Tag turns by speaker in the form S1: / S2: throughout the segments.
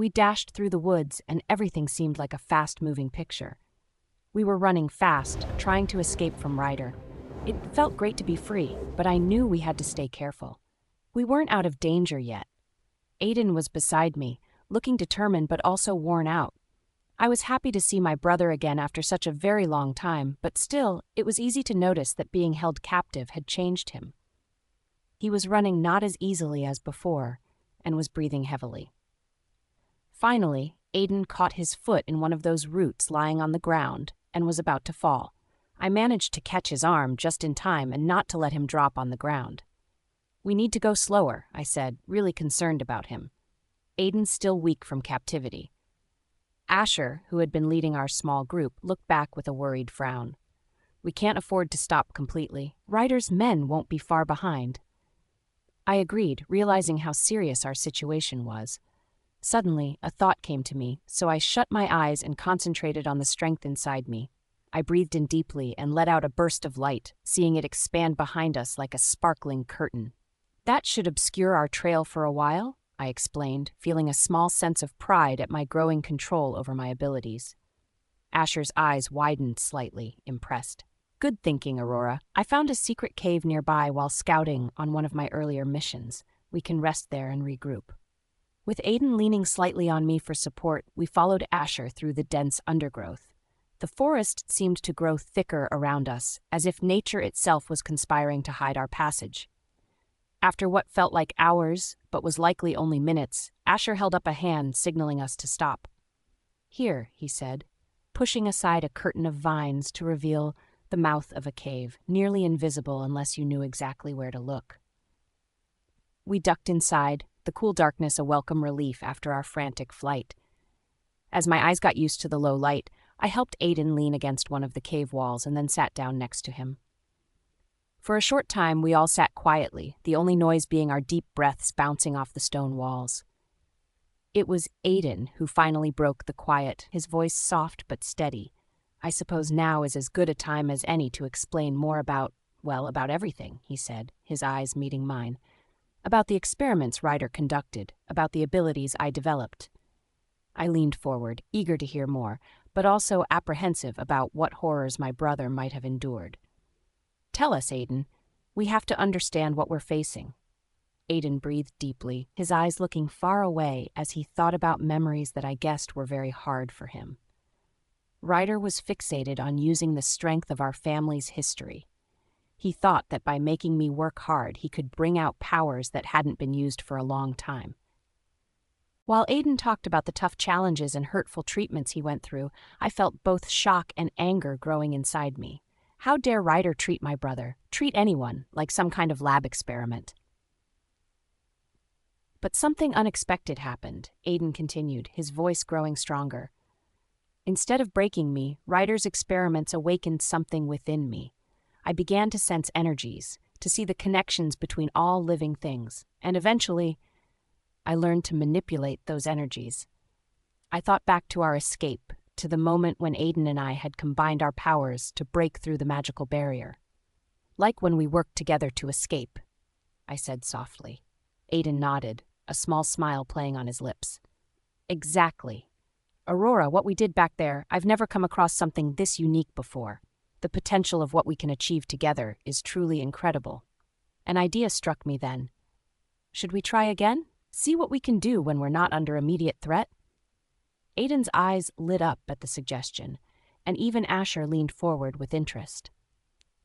S1: We dashed through the woods, and everything seemed like a fast-moving picture. We were running fast, trying to escape from Ryder. It felt great to be free, but I knew we had to stay careful. We weren't out of danger yet. Aiden was beside me, looking determined but also worn out. I was happy to see my brother again after such a very long time, but still, it was easy to notice that being held captive had changed him. He was running not as easily as before, and was breathing heavily. Finally, Aiden caught his foot in one of those roots lying on the ground and was about to fall. I managed to catch his arm just in time and not to let him drop on the ground. "We need to go slower," I said, really concerned about him. Aiden's still weak from captivity. Asher, who had been leading our small group, looked back with a worried frown. "We can't afford to stop completely. Ryder's men won't be far behind." I agreed, realizing how serious our situation was. Suddenly, a thought came to me, so I shut my eyes and concentrated on the strength inside me. I breathed in deeply and let out a burst of light, seeing it expand behind us like a sparkling curtain. "That should obscure our trail for a while," I explained, feeling a small sense of pride at my growing control over my abilities. Asher's eyes widened slightly, impressed. "Good thinking, Aurora. I found a secret cave nearby while scouting on one of my earlier missions. We can rest there and regroup." With Aiden leaning slightly on me for support, we followed Asher through the dense undergrowth. The forest seemed to grow thicker around us, as if nature itself was conspiring to hide our passage. After what felt like hours, but was likely only minutes, Asher held up a hand, signaling us to stop. "Here," he said, pushing aside a curtain of vines to reveal the mouth of a cave, nearly invisible unless you knew exactly where to look. We ducked inside, the cool darkness a welcome relief after our frantic flight. As my eyes got used to the low light, I helped Aiden lean against one of the cave walls and then sat down next to him. For a short time, we all sat quietly, the only noise being our deep breaths bouncing off the stone walls. It was Aiden who finally broke the quiet, his voice soft but steady. "I suppose now is as good a time as any to explain more about everything," he said, his eyes meeting mine. "About the experiments Ryder conducted, about the abilities I developed." I leaned forward, eager to hear more, but also apprehensive about what horrors my brother might have endured. "Tell us, Aiden. We have to understand what we're facing." Aiden breathed deeply, his eyes looking far away as he thought about memories that I guessed were very hard for him. Ryder was fixated on using the strength of our family's history. He thought that by making me work hard, he could bring out powers that hadn't been used for a long time. While Aiden talked about the tough challenges and hurtful treatments he went through, I felt both shock and anger growing inside me. How dare Ryder treat my brother, treat anyone, like some kind of lab experiment? But something unexpected happened, Aiden continued, his voice growing stronger. Instead of breaking me, Ryder's experiments awakened something within me. I began to sense energies, to see the connections between all living things, and eventually, I learned to manipulate those energies. I thought back to our escape, to the moment when Aiden and I had combined our powers to break through the magical barrier. "Like when we worked together to escape," I said softly. Aiden nodded, a small smile playing on his lips. "Exactly. Aurora, what we did back there, I've never come across something this unique before. The potential of what we can achieve together is truly incredible." An idea struck me then. "Should we try again? See what we can do when we're not under immediate threat?" Aiden's eyes lit up at the suggestion, and even Asher leaned forward with interest.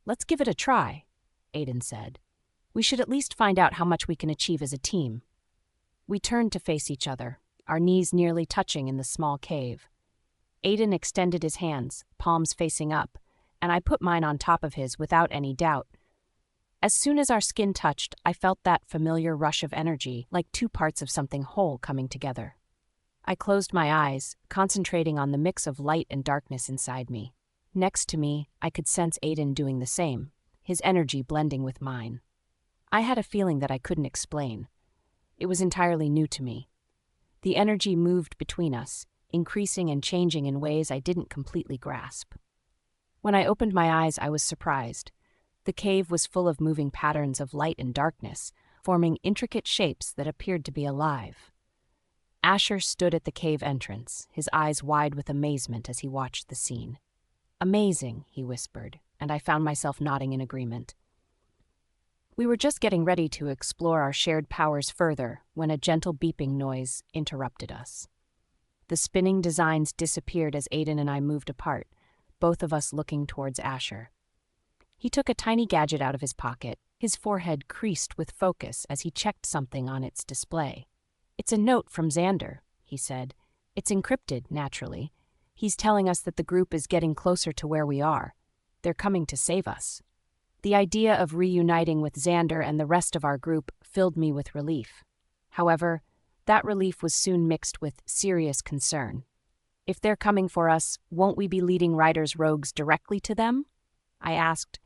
S1: "Let's give it a try," Aiden said. "We should at least find out how much we can achieve as a team." We turned to face each other, our knees nearly touching in the small cave. Aiden extended his hands, palms facing up, and I put mine on top of his without any doubt. As soon as our skin touched, I felt that familiar rush of energy, like two parts of something whole coming together. I closed my eyes, concentrating on the mix of light and darkness inside me. Next to me, I could sense Aiden doing the same, his energy blending with mine. I had a feeling that I couldn't explain. It was entirely new to me. The energy moved between us, increasing and changing in ways I didn't completely grasp. When I opened my eyes, I was surprised. The cave was full of moving patterns of light and darkness, forming intricate shapes that appeared to be alive. Asher stood at the cave entrance, his eyes wide with amazement as he watched the scene. "Amazing," he whispered, and I found myself nodding in agreement. We were just getting ready to explore our shared powers further when a gentle beeping noise interrupted us. The spinning designs disappeared as Aiden and I moved apart, both of us looking towards Asher. He took a tiny gadget out of his pocket, his forehead creased with focus as he checked something on its display. "It's a note from Xander," he said. "It's encrypted, naturally. He's telling us that the group is getting closer to where we are. They're coming to save us." The idea of reuniting with Xander and the rest of our group filled me with relief. However, that relief was soon mixed with serious concern. "If they're coming for us, won't we be leading Ryder's rogues directly to them?" I asked,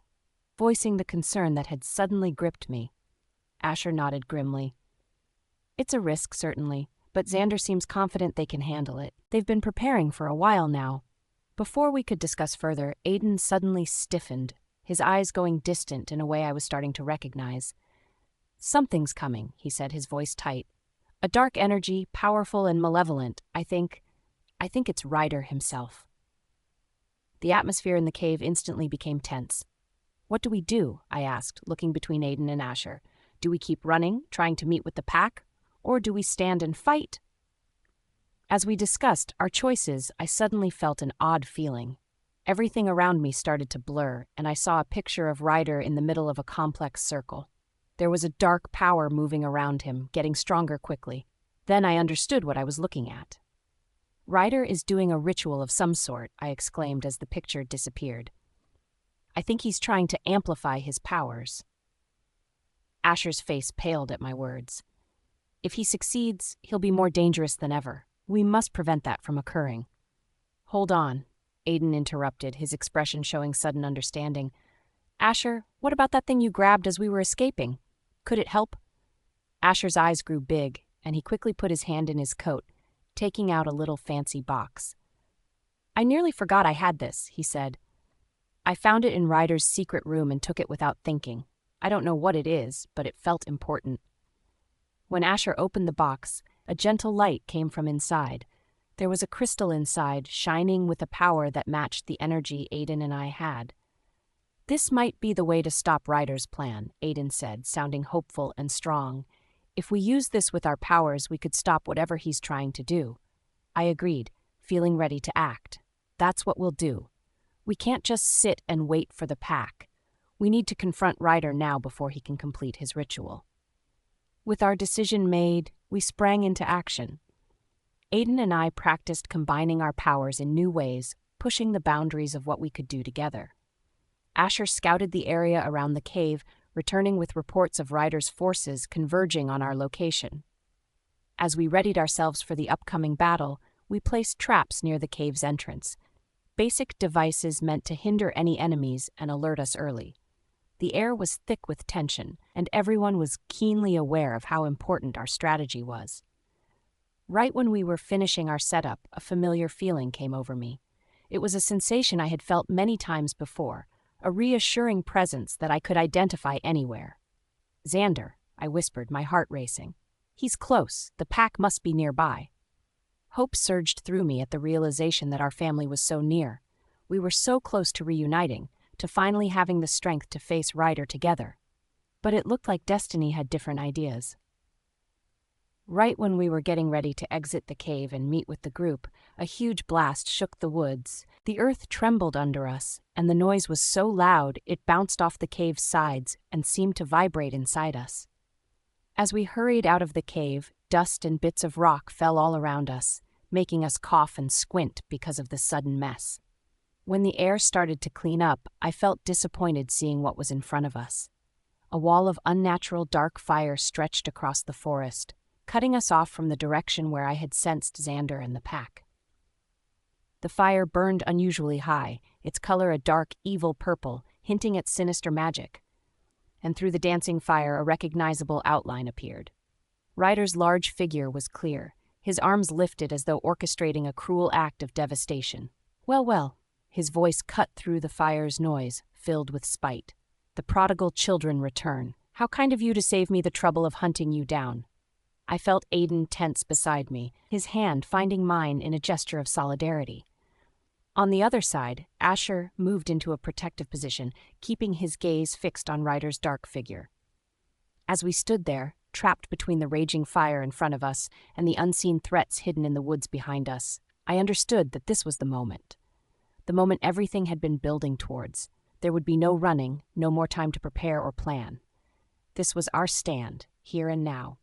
S1: voicing the concern that had suddenly gripped me. Asher nodded grimly. "It's a risk, certainly, but Xander seems confident they can handle it. They've been preparing for a while now." Before we could discuss further, Aiden suddenly stiffened, his eyes going distant in a way I was starting to recognize. "Something's coming," he said, his voice tight. "A dark energy, powerful and malevolent. I think it's Ryder himself." The atmosphere in the cave instantly became tense. "What do we do?" I asked, looking between Aiden and Asher. "Do we keep running, trying to meet with the pack? Or do we stand and fight?" As we discussed our choices, I suddenly felt an odd feeling. Everything around me started to blur, and I saw a picture of Ryder in the middle of a complex circle. There was a dark power moving around him, getting stronger quickly. Then I understood what I was looking at. "Ryder is doing a ritual of some sort," I exclaimed as the picture disappeared. "I think he's trying to amplify his powers." Asher's face paled at my words. "If he succeeds, he'll be more dangerous than ever. We must prevent that from occurring." "Hold on," Aiden interrupted, his expression showing sudden understanding. "Asher, what about that thing you grabbed as we were escaping? Could it help?" Asher's eyes grew big, and he quickly put his hand in his coat, taking out a little fancy box. "I nearly forgot I had this," he said. "I found it in Ryder's secret room and took it without thinking. I don't know what it is, but it felt important." When Asher opened the box, a gentle light came from inside. There was a crystal inside, shining with a power that matched the energy Aiden and I had. "This might be the way to stop Ryder's plan," Aiden said, sounding hopeful and strong. "If we use this with our powers, we could stop whatever he's trying to do." I agreed, feeling ready to act. "That's what we'll do. We can't just sit and wait for the pack. We need to confront Ryder now before he can complete his ritual." With our decision made, we sprang into action. Aiden and I practiced combining our powers in new ways, pushing the boundaries of what we could do together. Asher scouted the area around the cave, returning with reports of Ryder's forces converging on our location. As we readied ourselves for the upcoming battle, we placed traps near the cave's entrance, basic devices meant to hinder any enemies and alert us early. The air was thick with tension, and everyone was keenly aware of how important our strategy was. Right when we were finishing our setup, a familiar feeling came over me. It was a sensation I had felt many times before, a reassuring presence that I could identify anywhere. "Xander," I whispered, my heart racing. "He's close. The pack must be nearby." Hope surged through me at the realization that our family was so near. We were so close to reuniting, to finally having the strength to face Ryder together. But it looked like destiny had different ideas. Right when we were getting ready to exit the cave and meet with the group, a huge blast shook the woods. The earth trembled under us, and the noise was so loud it bounced off the cave's sides and seemed to vibrate inside us. As we hurried out of the cave, dust and bits of rock fell all around us, making us cough and squint because of the sudden mess. When the air started to clean up, I felt disappointed seeing what was in front of us. A wall of unnatural dark fire stretched across the forest, cutting us off from the direction where I had sensed Xander and the pack. The fire burned unusually high, its color a dark, evil purple, hinting at sinister magic. And through the dancing fire, a recognizable outline appeared. Ryder's large figure was clear, his arms lifted as though orchestrating a cruel act of devastation. "Well, well," his voice cut through the fire's noise, filled with spite. "The prodigal children return. How kind of you to save me the trouble of hunting you down." I felt Aiden tense beside me, his hand finding mine in a gesture of solidarity. On the other side, Asher moved into a protective position, keeping his gaze fixed on Ryder's dark figure. As we stood there, trapped between the raging fire in front of us and the unseen threats hidden in the woods behind us, I understood that this was the moment. The moment everything had been building towards. There would be no running, no more time to prepare or plan. This was our stand, here and now.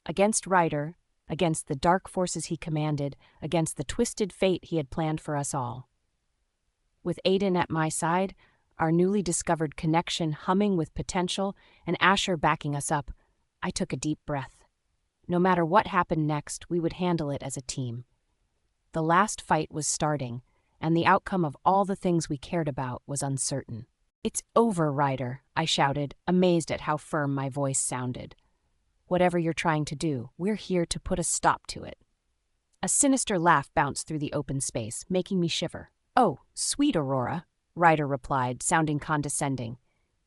S1: Against Ryder, against the dark forces he commanded, against the twisted fate he had planned for us all. With Aiden at my side, our newly discovered connection humming with potential, and Asher backing us up, I took a deep breath. No matter what happened next, we would handle it as a team. The last fight was starting, and the outcome of all the things we cared about was uncertain. "It's over, Ryder," I shouted, amazed at how firm my voice sounded. "Whatever you're trying to do, we're here to put a stop to it." A sinister laugh bounced through the open space, making me shiver. "Oh, sweet Aurora," Ryder replied, sounding condescending.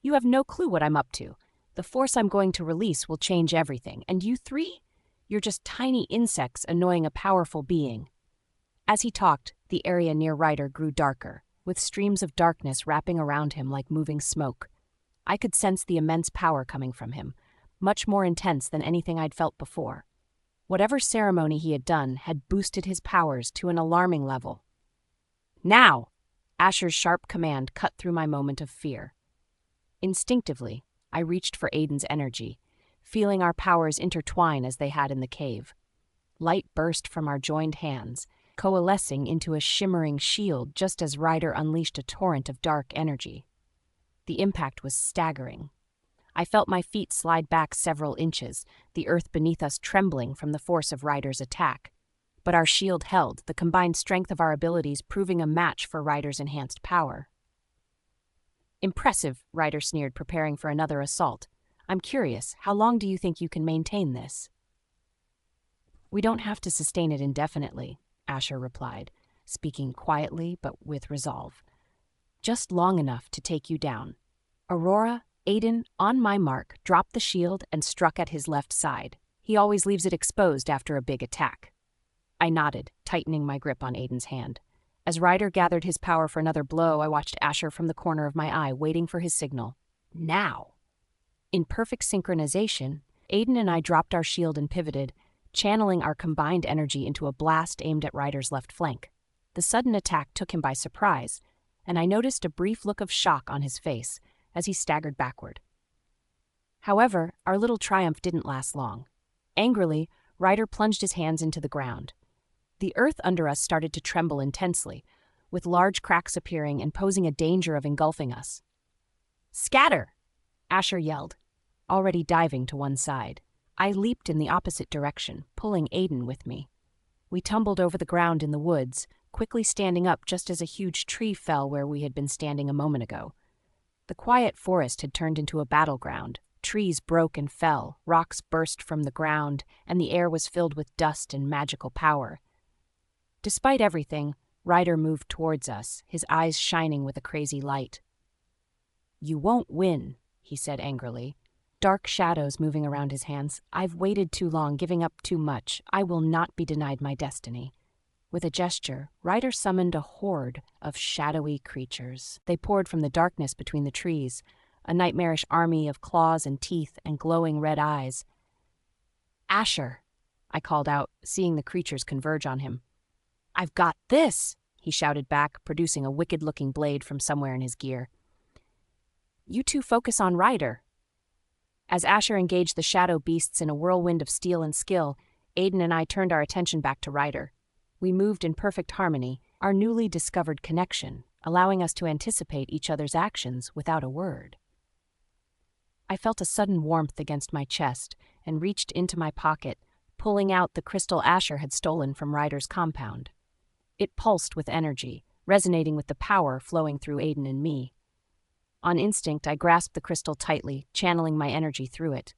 S1: "You have no clue what I'm up to. The force I'm going to release will change everything, and you three? You're just tiny insects annoying a powerful being." As he talked, the area near Ryder grew darker, with streams of darkness wrapping around him like moving smoke. I could sense the immense power coming from him, much more intense than anything I'd felt before. Whatever ceremony he had done had boosted his powers to an alarming level. "Now!" Asher's sharp command cut through my moment of fear. Instinctively, I reached for Aiden's energy, feeling our powers intertwine as they had in the cave. Light burst from our joined hands, coalescing into a shimmering shield just as Ryder unleashed a torrent of dark energy. The impact was staggering. I felt my feet slide back several inches, the earth beneath us trembling from the force of Ryder's attack. But our shield held, the combined strength of our abilities proving a match for Ryder's enhanced power. "Impressive," Ryder sneered, preparing for another assault. "I'm curious, how long do you think you can maintain this?" "We don't have to sustain it indefinitely," Asher replied, speaking quietly but with resolve. "Just long enough to take you down." Aurora, Aiden, on my mark, dropped the shield and struck at his left side. He always leaves it exposed after a big attack. I nodded, tightening my grip on Aiden's hand. As Ryder gathered his power for another blow, I watched Asher from the corner of my eye, waiting for his signal. Now! In perfect synchronization, Aiden and I dropped our shield and pivoted, channeling our combined energy into a blast aimed at Ryder's left flank. The sudden attack took him by surprise, and I noticed a brief look of shock on his face as he staggered backward. However, our little triumph didn't last long. Angrily, Ryder plunged his hands into the ground. The earth under us started to tremble intensely, with large cracks appearing and posing a danger of engulfing us. "Scatter!" Asher yelled, already diving to one side. I leaped in the opposite direction, pulling Aiden with me. We tumbled over the ground in the woods, quickly standing up just as a huge tree fell where we had been standing a moment ago. The quiet forest had turned into a battleground. Trees broke and fell, rocks burst from the ground, and the air was filled with dust and magical power. Despite everything, Ryder moved towards us, his eyes shining with a crazy light. "You won't win," he said angrily. Dark shadows moving around his hands. "I've waited too long, giving up too much. I will not be denied my destiny." With a gesture, Ryder summoned a horde of shadowy creatures. They poured from the darkness between the trees, a nightmarish army of claws and teeth and glowing red eyes. "Asher!" I called out, seeing the creatures converge on him. "I've got this!" he shouted back, producing a wicked-looking blade from somewhere in his gear. "You two focus on Ryder." As Asher engaged the shadow beasts in a whirlwind of steel and skill, Aiden and I turned our attention back to Ryder. We moved in perfect harmony, our newly discovered connection, allowing us to anticipate each other's actions without a word. I felt a sudden warmth against my chest and reached into my pocket, pulling out the crystal Asher had stolen from Ryder's compound. It pulsed with energy, resonating with the power flowing through Aiden and me. On instinct, I grasped the crystal tightly, channeling my energy through it.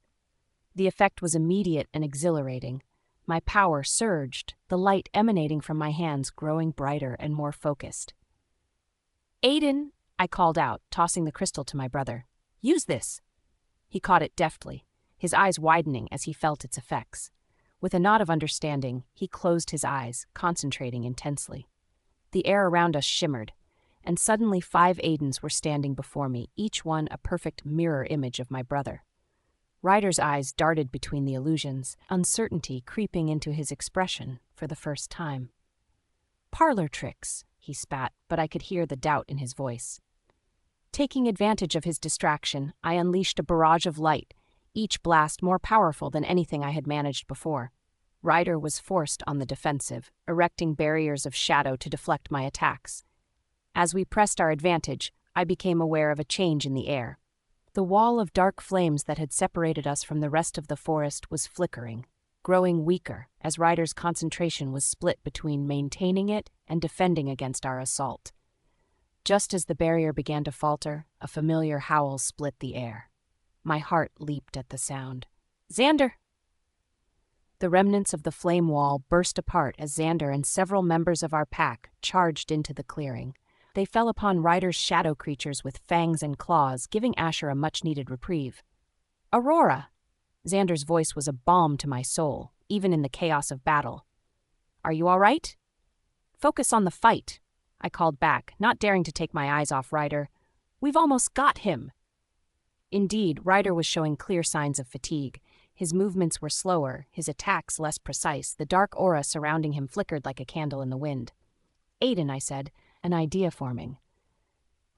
S1: The effect was immediate and exhilarating. My power surged, the light emanating from my hands growing brighter and more focused. "Aiden," I called out, tossing the crystal to my brother. "Use this." He caught it deftly, his eyes widening as he felt its effects. With a nod of understanding, he closed his eyes, concentrating intensely. The air around us shimmered, and suddenly 5 Aidens were standing before me, each one a perfect mirror image of my brother. Ryder's eyes darted between the illusions, uncertainty creeping into his expression for the first time. "Parlor tricks," he spat, but I could hear the doubt in his voice. Taking advantage of his distraction, I unleashed a barrage of light, each blast more powerful than anything I had managed before. Ryder was forced on the defensive, erecting barriers of shadow to deflect my attacks. As we pressed our advantage, I became aware of a change in the air. The wall of dark flames that had separated us from the rest of the forest was flickering, growing weaker as Ryder's concentration was split between maintaining it and defending against our assault. Just as the barrier began to falter, a familiar howl split the air. My heart leaped at the sound. "Xander!" The remnants of the flame wall burst apart as Xander and several members of our pack charged into the clearing. They fell upon Ryder's shadow creatures with fangs and claws, giving Asher a much-needed reprieve. "Aurora!" Xander's voice was a balm to my soul, even in the chaos of battle. "Are you all right?" "Focus on the fight," I called back, not daring to take my eyes off Ryder. "We've almost got him." Indeed, Ryder was showing clear signs of fatigue. His movements were slower, his attacks less precise, the dark aura surrounding him flickered like a candle in the wind. "Aiden," I said, an idea forming.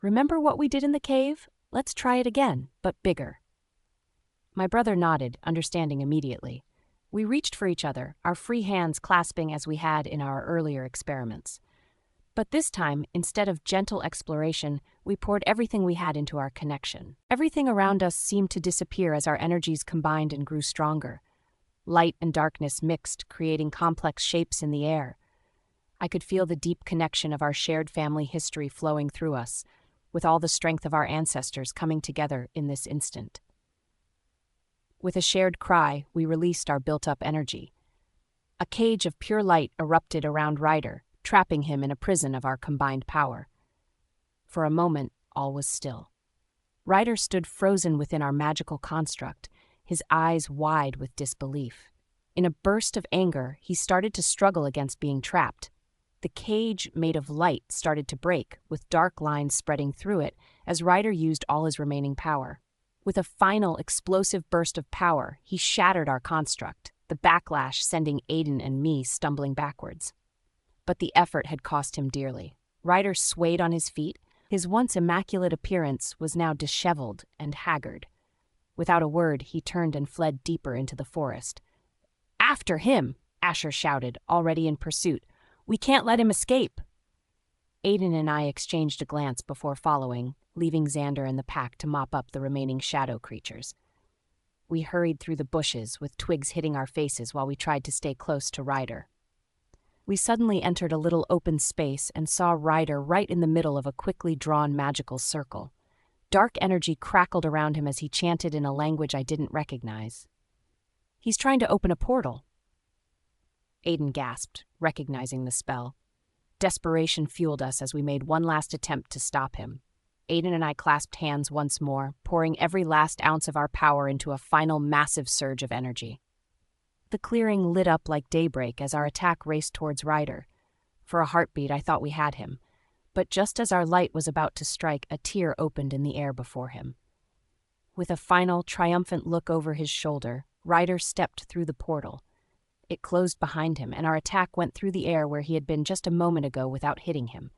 S1: "Remember what we did in the cave? Let's try it again, but bigger." My brother nodded, understanding immediately. We reached for each other, our free hands clasping as we had in our earlier experiments. But this time, instead of gentle exploration, we poured everything we had into our connection. Everything around us seemed to disappear as our energies combined and grew stronger. Light and darkness mixed, creating complex shapes in the air. I could feel the deep connection of our shared family history flowing through us, with all the strength of our ancestors coming together in this instant. With a shared cry, we released our built-up energy. A cage of pure light erupted around Ryder, trapping him in a prison of our combined power. For a moment, all was still. Ryder stood frozen within our magical construct, his eyes wide with disbelief. In a burst of anger, he started to struggle against being trapped. The cage, made of light, started to break, with dark lines spreading through it as Ryder used all his remaining power. With a final, explosive burst of power, he shattered our construct, the backlash sending Aiden and me stumbling backwards. But the effort had cost him dearly. Ryder swayed on his feet. His once immaculate appearance was now disheveled and haggard. Without a word, he turned and fled deeper into the forest. "After him!" Asher shouted, already in pursuit. "We can't let him escape!" Aiden and I exchanged a glance before following, leaving Xander and the pack to mop up the remaining shadow creatures. We hurried through the bushes, with twigs hitting our faces while we tried to stay close to Ryder. We suddenly entered a little open space and saw Ryder right in the middle of a quickly drawn magical circle. Dark energy crackled around him as he chanted in a language I didn't recognize. "He's trying to open a portal." Aiden gasped, recognizing the spell. Desperation fueled us as we made one last attempt to stop him. Aiden and I clasped hands once more, pouring every last ounce of our power into a final massive surge of energy. The clearing lit up like daybreak as our attack raced towards Ryder. For a heartbeat, I thought we had him. But just as our light was about to strike, a tear opened in the air before him. With a final, triumphant look over his shoulder, Ryder stepped through the portal. It closed behind him, and our attack went through the air where he had been just a moment ago without hitting him.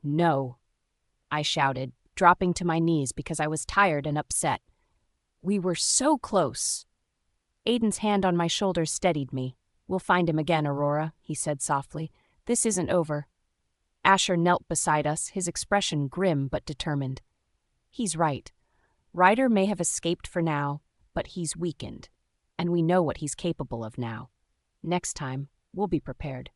S1: "No!" I shouted, dropping to my knees because I was tired and upset. "We were so close!" Aiden's hand on my shoulder steadied me. "We'll find him again, Aurora," he said softly. "This isn't over." Asher knelt beside us, his expression grim but determined. "He's right. Ryder may have escaped for now, but he's weakened, and we know what he's capable of now. Next time, we'll be prepared."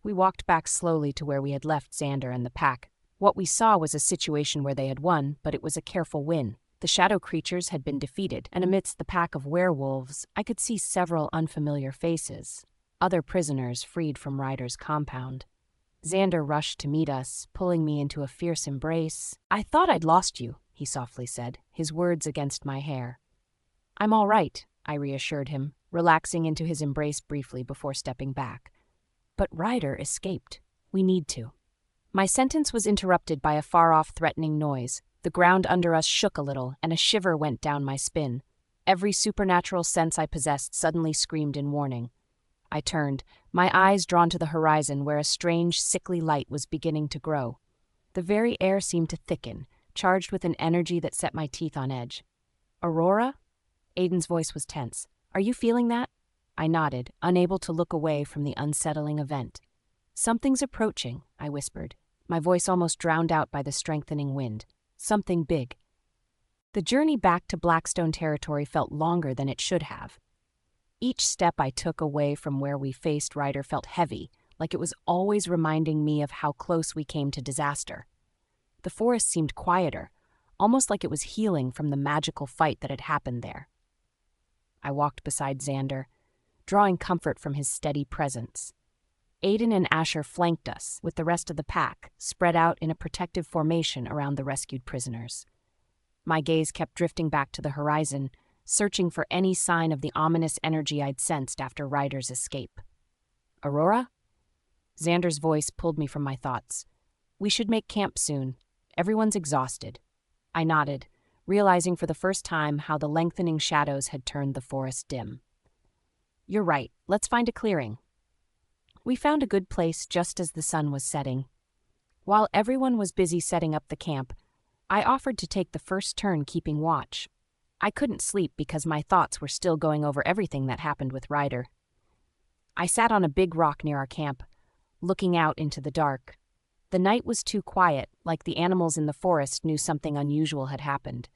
S1: We walked back slowly to where we had left Xander and the pack. What we saw was a situation where they had won, but it was a careful win. The shadow creatures had been defeated, and amidst the pack of werewolves, I could see several unfamiliar faces, other prisoners freed from Ryder's compound. Xander rushed to meet us, pulling me into a fierce embrace. "I thought I'd lost you," he softly said, his words against my hair. I'm all right, I reassured him, relaxing into his embrace briefly before stepping back. But Ryder escaped. We need to. My sentence was interrupted by a far-off threatening noise. The ground under us shook a little, and a shiver went down my spine. Every supernatural sense I possessed suddenly screamed in warning. I turned, my eyes drawn to the horizon where a strange, sickly light was beginning to grow. The very air seemed to thicken, charged with an energy that set my teeth on edge. Aurora? Aiden's voice was tense. Are you feeling that? I nodded, unable to look away from the unsettling event. Something's approaching, I whispered, my voice almost drowned out by the strengthening wind. Something big. The journey back to Blackstone territory felt longer than it should have. Each step I took away from where we faced Ryder felt heavy, like it was always reminding me of how close we came to disaster. The forest seemed quieter, almost like it was healing from the magical fight that had happened there. I walked beside Xander, drawing comfort from his steady presence. Aiden and Asher flanked us, with the rest of the pack spread out in a protective formation around the rescued prisoners. My gaze kept drifting back to the horizon, searching for any sign of the ominous energy I'd sensed after Ryder's escape. Aurora? Xander's voice pulled me from my thoughts. We should make camp soon. Everyone's exhausted. I nodded, realizing for the first time how the lengthening shadows had turned the forest dim. You're right. Let's find a clearing. We found a good place just as the sun was setting. While everyone was busy setting up the camp, I offered to take the first turn keeping watch. I couldn't sleep because my thoughts were still going over everything that happened with Ryder. I sat on a big rock near our camp, looking out into the dark. The night was too quiet, like the animals in the forest knew something unusual had happened.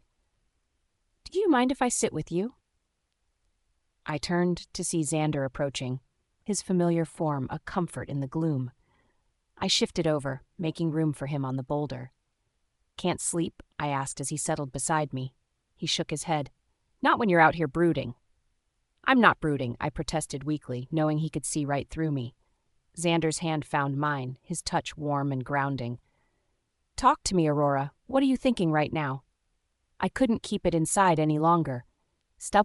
S1: Do you mind if I sit with you? I turned to see Xander approaching, his familiar form a comfort in the gloom. I shifted over, making room for him on the boulder. Can't sleep? I asked as he settled beside me. He shook his head. Not when you're out here brooding. I'm not brooding, I protested weakly, knowing he could see right through me. Xander's hand found mine, his touch warm and grounding. Talk to me, Aurora. What are you thinking right now? I couldn't keep it inside any longer.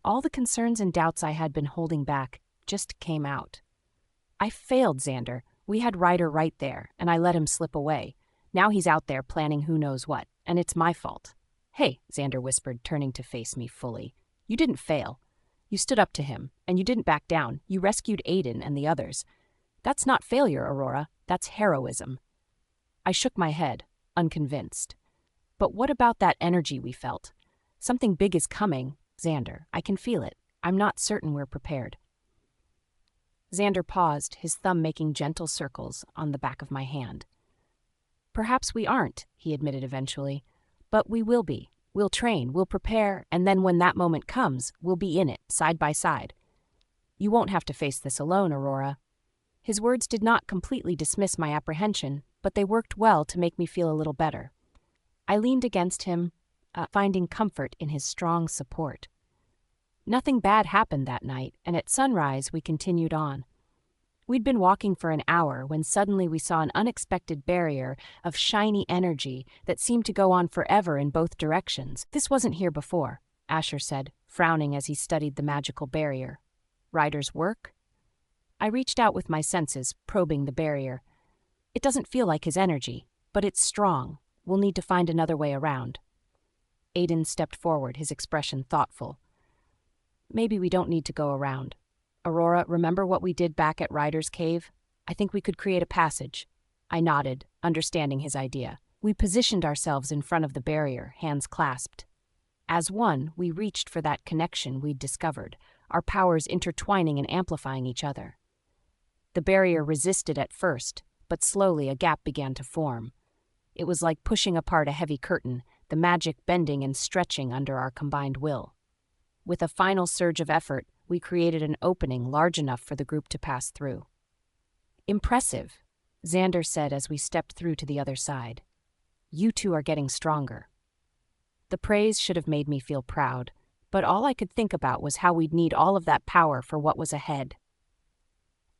S1: All the concerns and doubts I had been holding back just came out. I failed Xander. We had Ryder right there, and I let him slip away. Now he's out there planning who knows what, and it's my fault. Hey, Xander whispered, turning to face me fully. You didn't fail. You stood up to him, and you didn't back down. You rescued Aiden and the others. That's not failure, Aurora. That's heroism. I shook my head, unconvinced. But what about that energy we felt? Something big is coming, Xander. I can feel it. I'm not certain we're prepared. Xander paused, his thumb making gentle circles on the back of my hand. Perhaps we aren't, he admitted eventually. But we will be. We'll train, we'll prepare, and then when that moment comes, we'll be in it, side by side. You won't have to face this alone, Aurora. His words did not completely dismiss my apprehension, but they worked well to make me feel a little better. I leaned against him, finding comfort in his strong support. Nothing bad happened that night, and at sunrise we continued on. We'd been walking for an hour when suddenly we saw an unexpected barrier of shiny energy that seemed to go on forever in both directions. This wasn't here before, Asher said, frowning as he studied the magical barrier. Ryder's work? I reached out with my senses, probing the barrier. It doesn't feel like his energy, but it's strong. We'll need to find another way around. Aiden stepped forward, his expression thoughtful. Maybe we don't need to go around. Aurora, remember what we did back at Ryder's cave? I think we could create a passage. I nodded, understanding his idea. We positioned ourselves in front of the barrier, hands clasped. As one, we reached for that connection we'd discovered, our powers intertwining and amplifying each other. The barrier resisted at first, but slowly a gap began to form. It was like pushing apart a heavy curtain, the magic bending and stretching under our combined will. With a final surge of effort, we created an opening large enough for the group to pass through. Impressive, Xander said as we stepped through to the other side. You two are getting stronger. The praise should have made me feel proud, but all I could think about was how we'd need all of that power for what was ahead.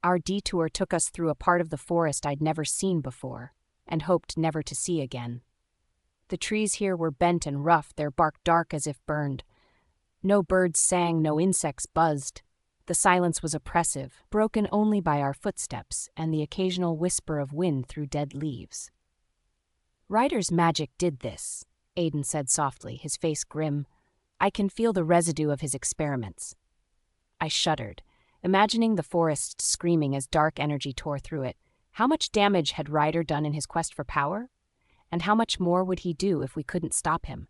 S1: Our detour took us through a part of the forest I'd never seen before, and hoped never to see again. The trees here were bent and rough, their bark dark as if burned. No birds sang, no insects buzzed. The silence was oppressive, broken only by our footsteps and the occasional whisper of wind through dead leaves. Ryder's magic did this, Aiden said softly, his face grim. I can feel the residue of his experiments. I shuddered, imagining the forest screaming as dark energy tore through it. How much damage had Ryder done in his quest for power? And how much more would he do if we couldn't stop him?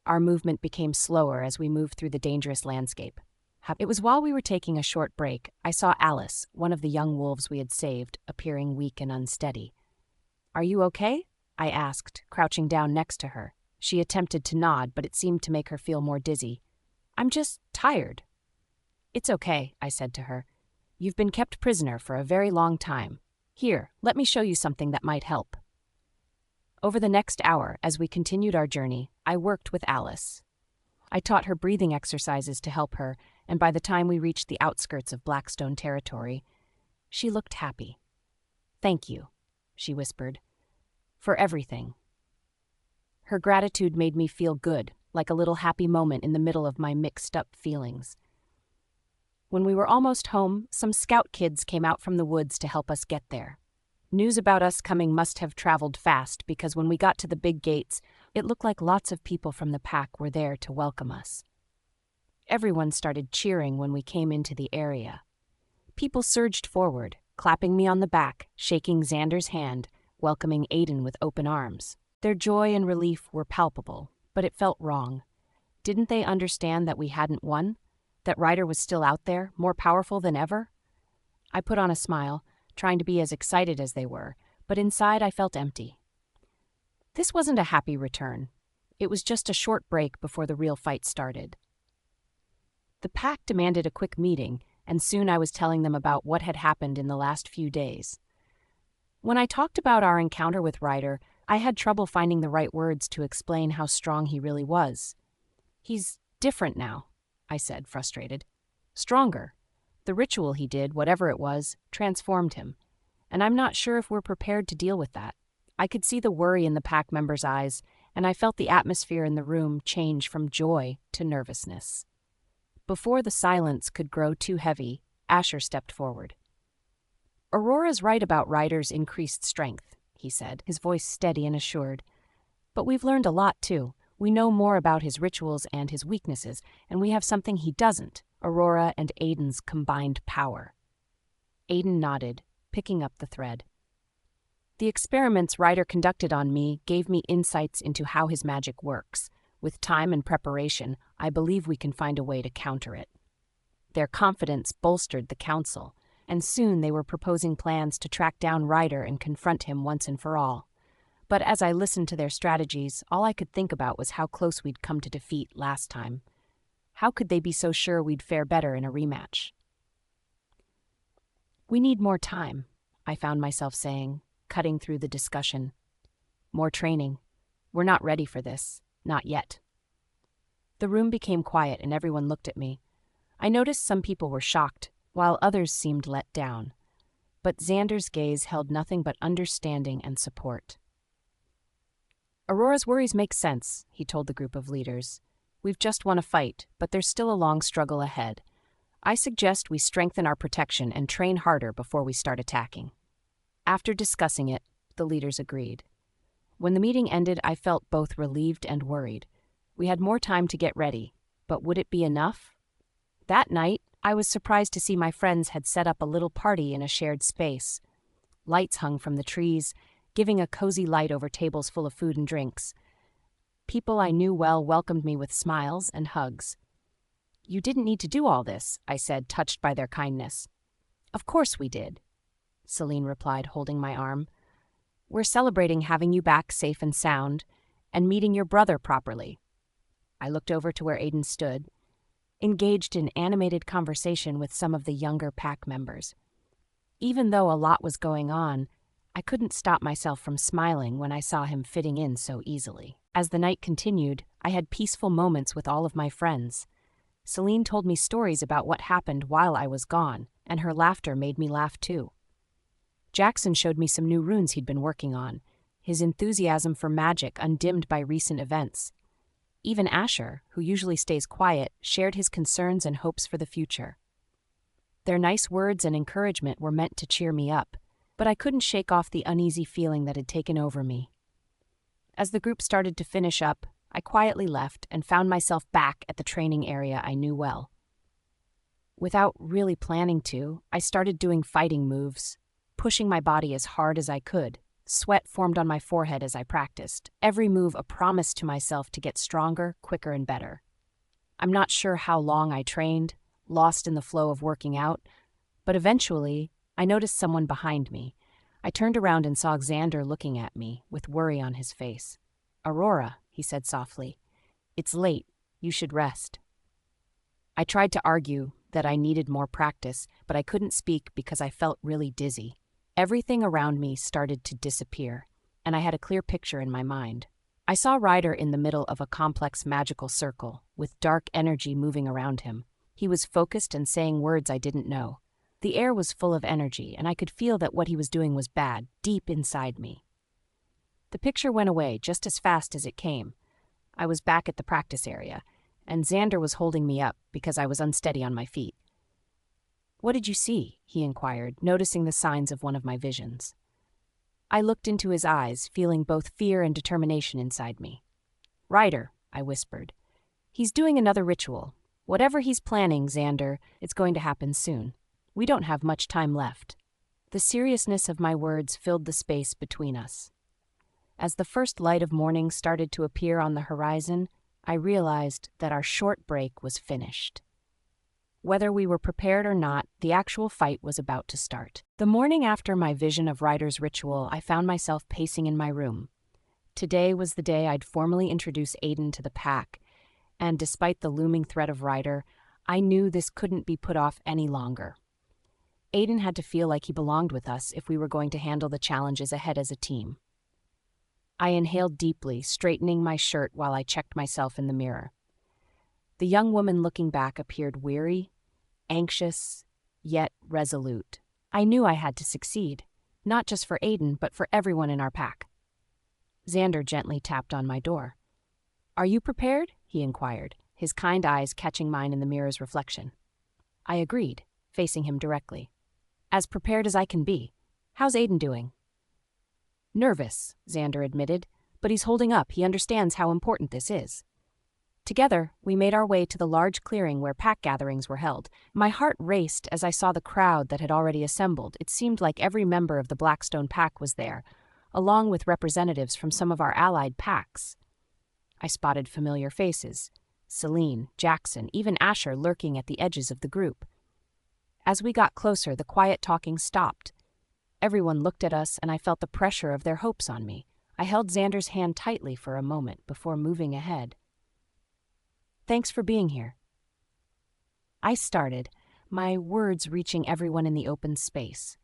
S1: Our movement became slower as we moved through the dangerous landscape. It was while we were taking a short break, I saw Alice, one of the young wolves we had saved, appearing weak and unsteady. Are you okay? I asked, crouching down next to her. She attempted to nod, but it seemed to make her feel more dizzy. I'm just tired. It's okay, I said to her. You've been kept prisoner for a very long time. Here, let me show you something that might help. Over the next hour, as we continued our journey, I worked with Alice. I taught her breathing exercises to help her, and by the time we reached the outskirts of Blackstone territory, she looked happy. Thank you, she whispered, for everything. Her gratitude made me feel good, like a little happy moment in the middle of my mixed-up feelings. When we were almost home, some scout kids came out from the woods to help us get there. News about us coming must have traveled fast because when we got to the big gates, it looked like lots of people from the pack were there to welcome us. Everyone started cheering when we came into the area. People surged forward, clapping me on the back, shaking Xander's hand, welcoming Aiden with open arms. Their joy and relief were palpable, but it felt wrong. Didn't they understand that we hadn't won? That Ryder was still out there, more powerful than ever? I put on a smile, trying to be as excited as they were, but inside I felt empty. This wasn't a happy return. It was just a short break before the real fight started. The pack demanded a quick meeting, and soon I was telling them about what had happened in the last few days. When I talked about our encounter with Ryder, I had trouble finding the right words to explain how strong he really was. He's different now, I said, frustrated. Stronger. The ritual he did, whatever it was, transformed him, and I'm not sure if we're prepared to deal with that. I could see the worry in the pack members' eyes, and I felt the atmosphere in the room change from joy to nervousness. Before the silence could grow too heavy, Asher stepped forward. Aurora's right about Ryder's increased strength, he said, his voice steady and assured. But we've learned a lot, too. We know more about his rituals and his weaknesses, and we have something he doesn't, Aurora and Aiden's combined power. Aiden nodded, picking up the thread. The experiments Ryder conducted on me gave me insights into how his magic works. With time and preparation, I believe we can find a way to counter it. Their confidence bolstered the council, and soon they were proposing plans to track down Ryder and confront him once and for all. But as I listened to their strategies, all I could think about was how close we'd come to defeat last time. How could they be so sure we'd fare better in a rematch? We need more time, I found myself saying, cutting through the discussion. More training. We're not ready for this. Not yet. The room became quiet and everyone looked at me. I noticed some people were shocked, while others seemed let down. But Xander's gaze held nothing but understanding and support. Aurora's worries make sense, he told the group of leaders. We've just won a fight, but there's still a long struggle ahead. I suggest we strengthen our protection and train harder before we start attacking. After discussing it, the leaders agreed. When the meeting ended, I felt both relieved and worried. We had more time to get ready, but would it be enough? That night, I was surprised to see my friends had set up a little party in a shared space. Lights hung from the trees, giving a cozy light over tables full of food and drinks. People I knew well welcomed me with smiles and hugs. You didn't need to do all this, I said, touched by their kindness. Of course we did, Celine replied, holding my arm. We're celebrating having you back safe and sound, and meeting your brother properly. I looked over to where Aiden stood, engaged in animated conversation with some of the younger pack members. Even though a lot was going on, I couldn't stop myself from smiling when I saw him fitting in so easily. As the night continued, I had peaceful moments with all of my friends. Celine told me stories about what happened while I was gone, and her laughter made me laugh too. Jackson showed me some new runes he'd been working on, his enthusiasm for magic undimmed by recent events. Even Asher, who usually stays quiet, shared his concerns and hopes for the future. Their nice words and encouragement were meant to cheer me up, but I couldn't shake off the uneasy feeling that had taken over me. As the group started to finish up, I quietly left and found myself back at the training area I knew well. Without really planning to, I started doing fighting moves, pushing my body as hard as I could. Sweat formed on my forehead as I practiced, every move a promise to myself to get stronger, quicker, and better. I'm not sure how long I trained, lost in the flow of working out, but eventually, I noticed someone behind me. I turned around and saw Xander looking at me, with worry on his face. "Aurora," he said softly, "it's late. You should rest." I tried to argue that I needed more practice, but I couldn't speak because I felt really dizzy. Everything around me started to disappear, and I had a clear picture in my mind. I saw Ryder in the middle of a complex magical circle, with dark energy moving around him. He was focused and saying words I didn't know. The air was full of energy, and I could feel that what he was doing was bad, deep inside me. The picture went away just as fast as it came. I was back at the practice area, and Xander was holding me up because I was unsteady on my feet. "What did you see?" he inquired, noticing the signs of one of my visions. I looked into his eyes, feeling both fear and determination inside me. "Ryder," I whispered. "He's doing another ritual. Whatever he's planning, Xander, it's going to happen soon. We don't have much time left." The seriousness of my words filled the space between us. As the first light of morning started to appear on the horizon, I realized that our short break was finished. Whether we were prepared or not, the actual fight was about to start. The morning after my vision of Ryder's ritual, I found myself pacing in my room. Today was the day I'd formally introduce Aiden to the pack, and despite the looming threat of Ryder, I knew this couldn't be put off any longer. Aiden had to feel like he belonged with us if we were going to handle the challenges ahead as a team. I inhaled deeply, straightening my shirt while I checked myself in the mirror. The young woman looking back appeared weary, anxious, yet resolute. I knew I had to succeed, not just for Aiden, but for everyone in our pack. Xander gently tapped on my door. "Are you prepared?" he inquired, his kind eyes catching mine in the mirror's reflection. I agreed, facing him directly. "As prepared as I can be. How's Aiden doing?" "Nervous," Xander admitted, "but he's holding up. He understands how important this is." Together, we made our way to the large clearing where pack gatherings were held. My heart raced as I saw the crowd that had already assembled. It seemed like every member of the Blackstone pack was there, along with representatives from some of our allied packs. I spotted familiar faces, Celine, Jackson, even Asher lurking at the edges of the group. As we got closer, the quiet talking stopped. Everyone looked at us, and I felt the pressure of their hopes on me. I held Xander's hand tightly for a moment before moving ahead. "Thanks for being here." I started, my words reaching everyone in the open space.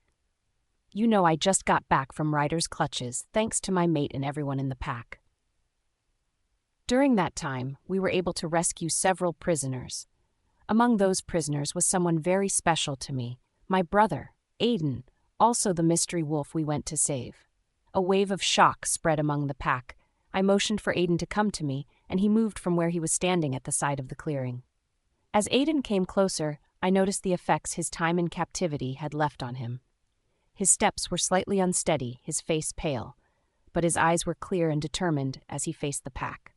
S1: "You know I just got back from Ryder's clutches, thanks to my mate and everyone in the pack." During that time, we were able to rescue several prisoners. Among those prisoners was someone very special to me, my brother, Aiden, also the mystery wolf we went to save. A wave of shock spread among the pack. I motioned for Aiden to come to me, and he moved from where he was standing at the side of the clearing. As Aiden came closer, I noticed the effects his time in captivity had left on him. His steps were slightly unsteady, his face pale, but his eyes were clear and determined as he faced the pack.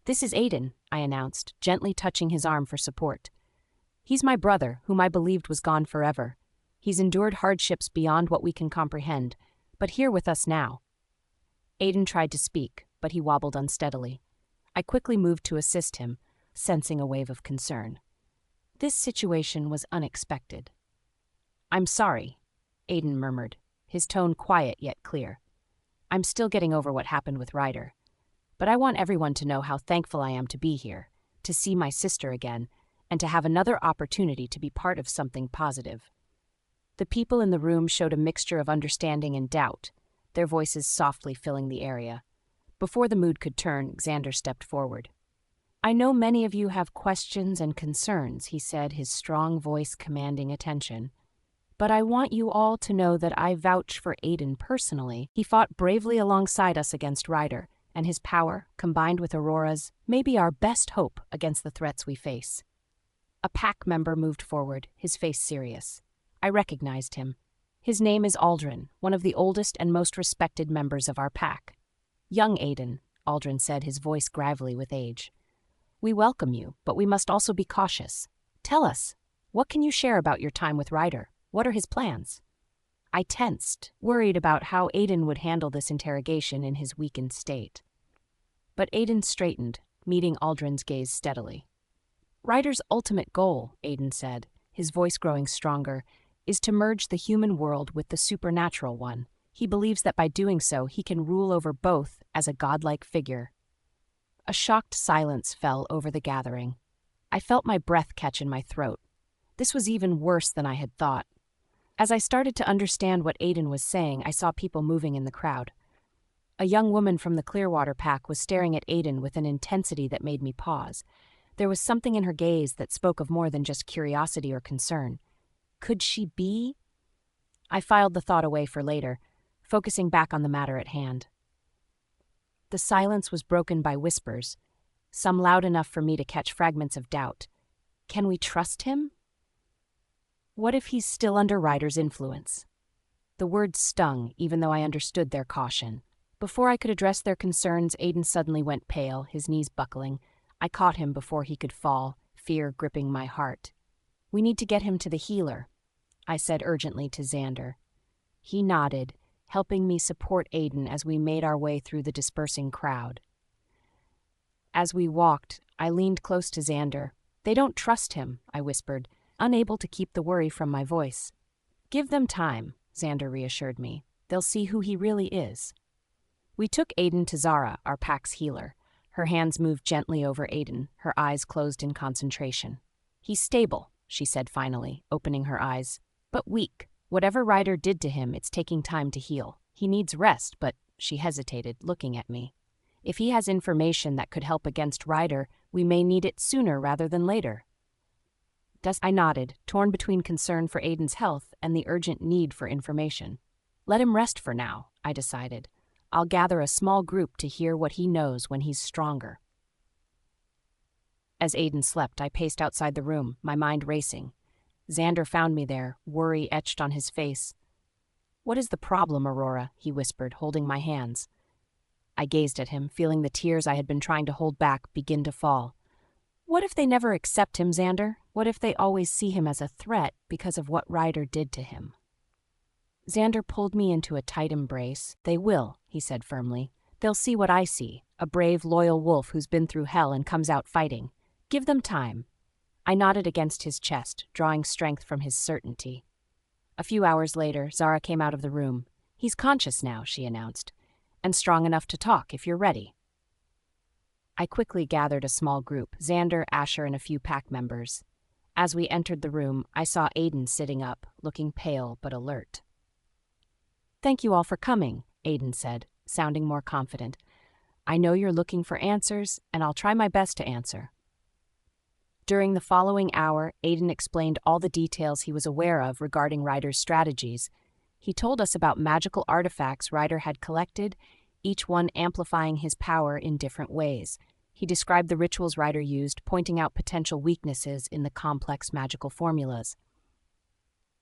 S1: "This is Aiden," I announced, gently touching his arm for support. "He's my brother, whom I believed was gone forever. He's endured hardships beyond what we can comprehend, but here with us now." Aiden tried to speak, but he wobbled unsteadily. I quickly moved to assist him, sensing a wave of concern. This situation was unexpected. "I'm sorry," Aiden murmured, his tone quiet yet clear. "I'm still getting over what happened with Ryder. But I want everyone to know how thankful I am to be here, to see my sister again, and to have another opportunity to be part of something positive." The people in the room showed a mixture of understanding and doubt, their voices softly filling the area. Before the mood could turn, Xander stepped forward. "I know many of you have questions and concerns," he said, his strong voice commanding attention. "But I want you all to know that I vouch for Aiden personally. He fought bravely alongside us against Ryder, and his power, combined with Aurora's, may be our best hope against the threats we face. A pack member moved forward, his face serious. I recognized him. His name is Aldrin, one of the oldest and most respected members of our pack. "Young Aiden," Aldrin said, his voice gravelly with age. "We welcome you, but we must also be cautious. Tell us, what can you share about your time with Ryder? What are his plans?" I tensed, worried about how Aiden would handle this interrogation in his weakened state. But Aiden straightened, meeting Aldrin's gaze steadily. "Ryder's ultimate goal," Aiden said, his voice growing stronger, "is to merge the human world with the supernatural one. He believes that by doing so, he can rule over both as a godlike figure." A shocked silence fell over the gathering. I felt my breath catch in my throat. This was even worse than I had thought. As I started to understand what Aiden was saying, I saw people moving in the crowd. A young woman from the Clearwater pack was staring at Aiden with an intensity that made me pause. There was something in her gaze that spoke of more than just curiosity or concern. Could she be? I filed the thought away for later, focusing back on the matter at hand. The silence was broken by whispers, some loud enough for me to catch fragments of doubt. Can we trust him? What if he's still under Ryder's influence? The words stung, even though I understood their caution. Before I could address their concerns, Aiden suddenly went pale, his knees buckling. I caught him before he could fall, fear gripping my heart. "We need to get him to the healer," I said urgently to Xander. He nodded, helping me support Aiden as we made our way through the dispersing crowd. As we walked, I leaned close to Xander. "They don't trust him," I whispered, unable to keep the worry from my voice. "Give them time," Xander reassured me. "They'll see who he really is." We took Aiden to Zara, our pack's healer. Her hands moved gently over Aiden, her eyes closed in concentration. "He's stable," she said finally, opening her eyes, "but weak. Whatever Ryder did to him, it's taking time to heal. He needs rest, but," she hesitated, looking at me, "if he has information that could help against Ryder, we may need it sooner rather than later." I nodded, torn between concern for Aiden's health and the urgent need for information. "Let him rest for now," I decided. "I'll gather a small group to hear what he knows when he's stronger." As Aiden slept, I paced outside the room, my mind racing. Xander found me there, worry etched on his face. "What is the problem, Aurora?" he whispered, holding my hands. I gazed at him, feeling the tears I had been trying to hold back begin to fall. "What if they never accept him, Xander? What if they always see him as a threat because of what Ryder did to him?" Xander pulled me into a tight embrace. "They will," he said firmly. "They'll see what I see, a brave, loyal wolf who's been through hell and comes out fighting. Give them time." I nodded against his chest, drawing strength from his certainty. A few hours later, Zara came out of the room. "He's conscious now," she announced, "and strong enough to talk if you're ready." I quickly gathered a small group, Xander, Asher, and a few pack members. As we entered the room, I saw Aiden sitting up, looking pale but alert. "Thank you all for coming," Aiden said, sounding more confident. "I know you're looking for answers, and I'll try my best to answer." During the following hour, Aiden explained all the details he was aware of regarding Ryder's strategies. He told us about magical artifacts Ryder had collected, each one amplifying his power in different ways. He described the rituals Ryder used, pointing out potential weaknesses in the complex magical formulas.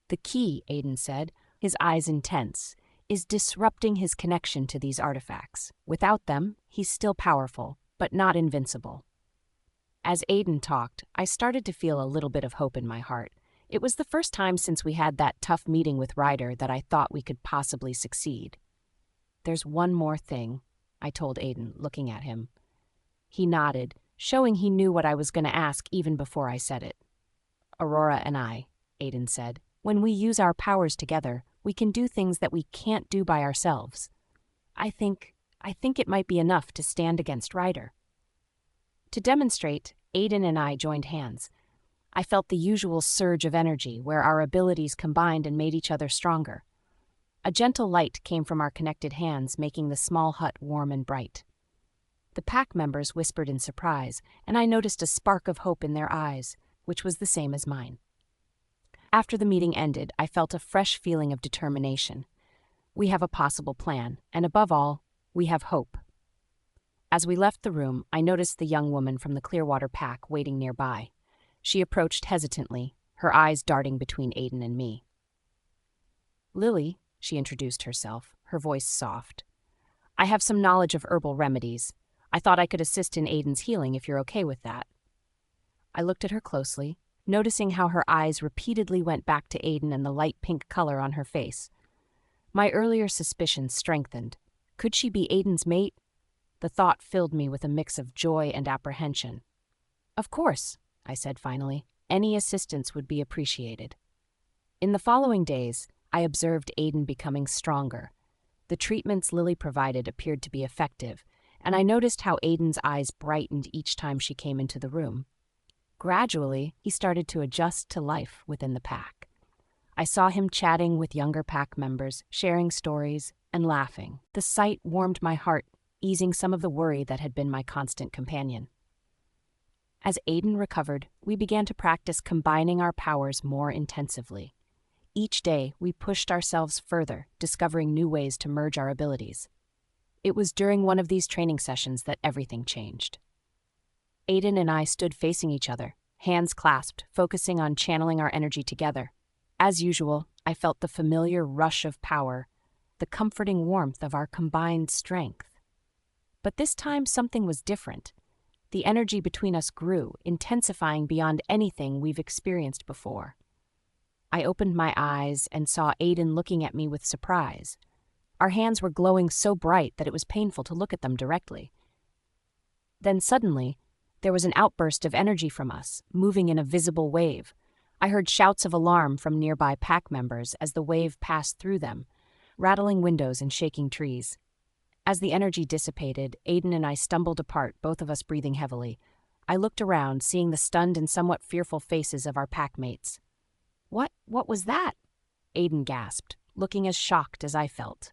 S1: "The key," Aiden said, his eyes intense, "is disrupting his connection to these artifacts. Without them, he's still powerful, but not invincible." As Aiden talked, I started to feel a little bit of hope in my heart. It was the first time since we had that tough meeting with Ryder that I thought we could possibly succeed. "There's one more thing," I told Aiden, looking at him. He nodded, showing he knew what I was going to ask even before I said it. "Aurora and I," Aiden said, "when we use our powers together, we can do things that we can't do by ourselves. I think it might be enough to stand against Ryder." To demonstrate, Aiden and I joined hands. I felt the usual surge of energy where our abilities combined and made each other stronger. A gentle light came from our connected hands, making the small hut warm and bright. The pack members whispered in surprise, and I noticed a spark of hope in their eyes, which was the same as mine. After the meeting ended, I felt a fresh feeling of determination. We have a possible plan, and above all, we have hope. As we left the room, I noticed the young woman from the Clearwater pack waiting nearby. She approached hesitantly, her eyes darting between Aiden and me. "Lily," she introduced herself, her voice soft. "I have some knowledge of herbal remedies. I thought I could assist in Aiden's healing if you're okay with that." I looked at her closely, noticing how her eyes repeatedly went back to Aiden and the light pink color on her face. My earlier suspicions strengthened. Could she be Aiden's mate? The thought filled me with a mix of joy and apprehension. "Of course," I said finally. "Any assistance would be appreciated." In the following days, I observed Aiden becoming stronger. The treatments Lily provided appeared to be effective, and I noticed how Aiden's eyes brightened each time she came into the room. Gradually, he started to adjust to life within the pack. I saw him chatting with younger pack members, sharing stories, and laughing. The sight warmed my heart, easing some of the worry that had been my constant companion. As Aiden recovered, we began to practice combining our powers more intensively. Each day, we pushed ourselves further, discovering new ways to merge our abilities. It was during one of these training sessions that everything changed. Aiden and I stood facing each other, hands clasped, focusing on channeling our energy together. As usual, I felt the familiar rush of power, the comforting warmth of our combined strength. But this time something was different. The energy between us grew, intensifying beyond anything we've experienced before. I opened my eyes and saw Aiden looking at me with surprise. Our hands were glowing so bright that it was painful to look at them directly. Then suddenly, there was an outburst of energy from us, moving in a visible wave. I heard shouts of alarm from nearby pack members as the wave passed through them, rattling windows and shaking trees. As the energy dissipated, Aiden and I stumbled apart, both of us breathing heavily. I looked around, seeing the stunned and somewhat fearful faces of our packmates. What was that?" Aiden gasped, looking as shocked as I felt.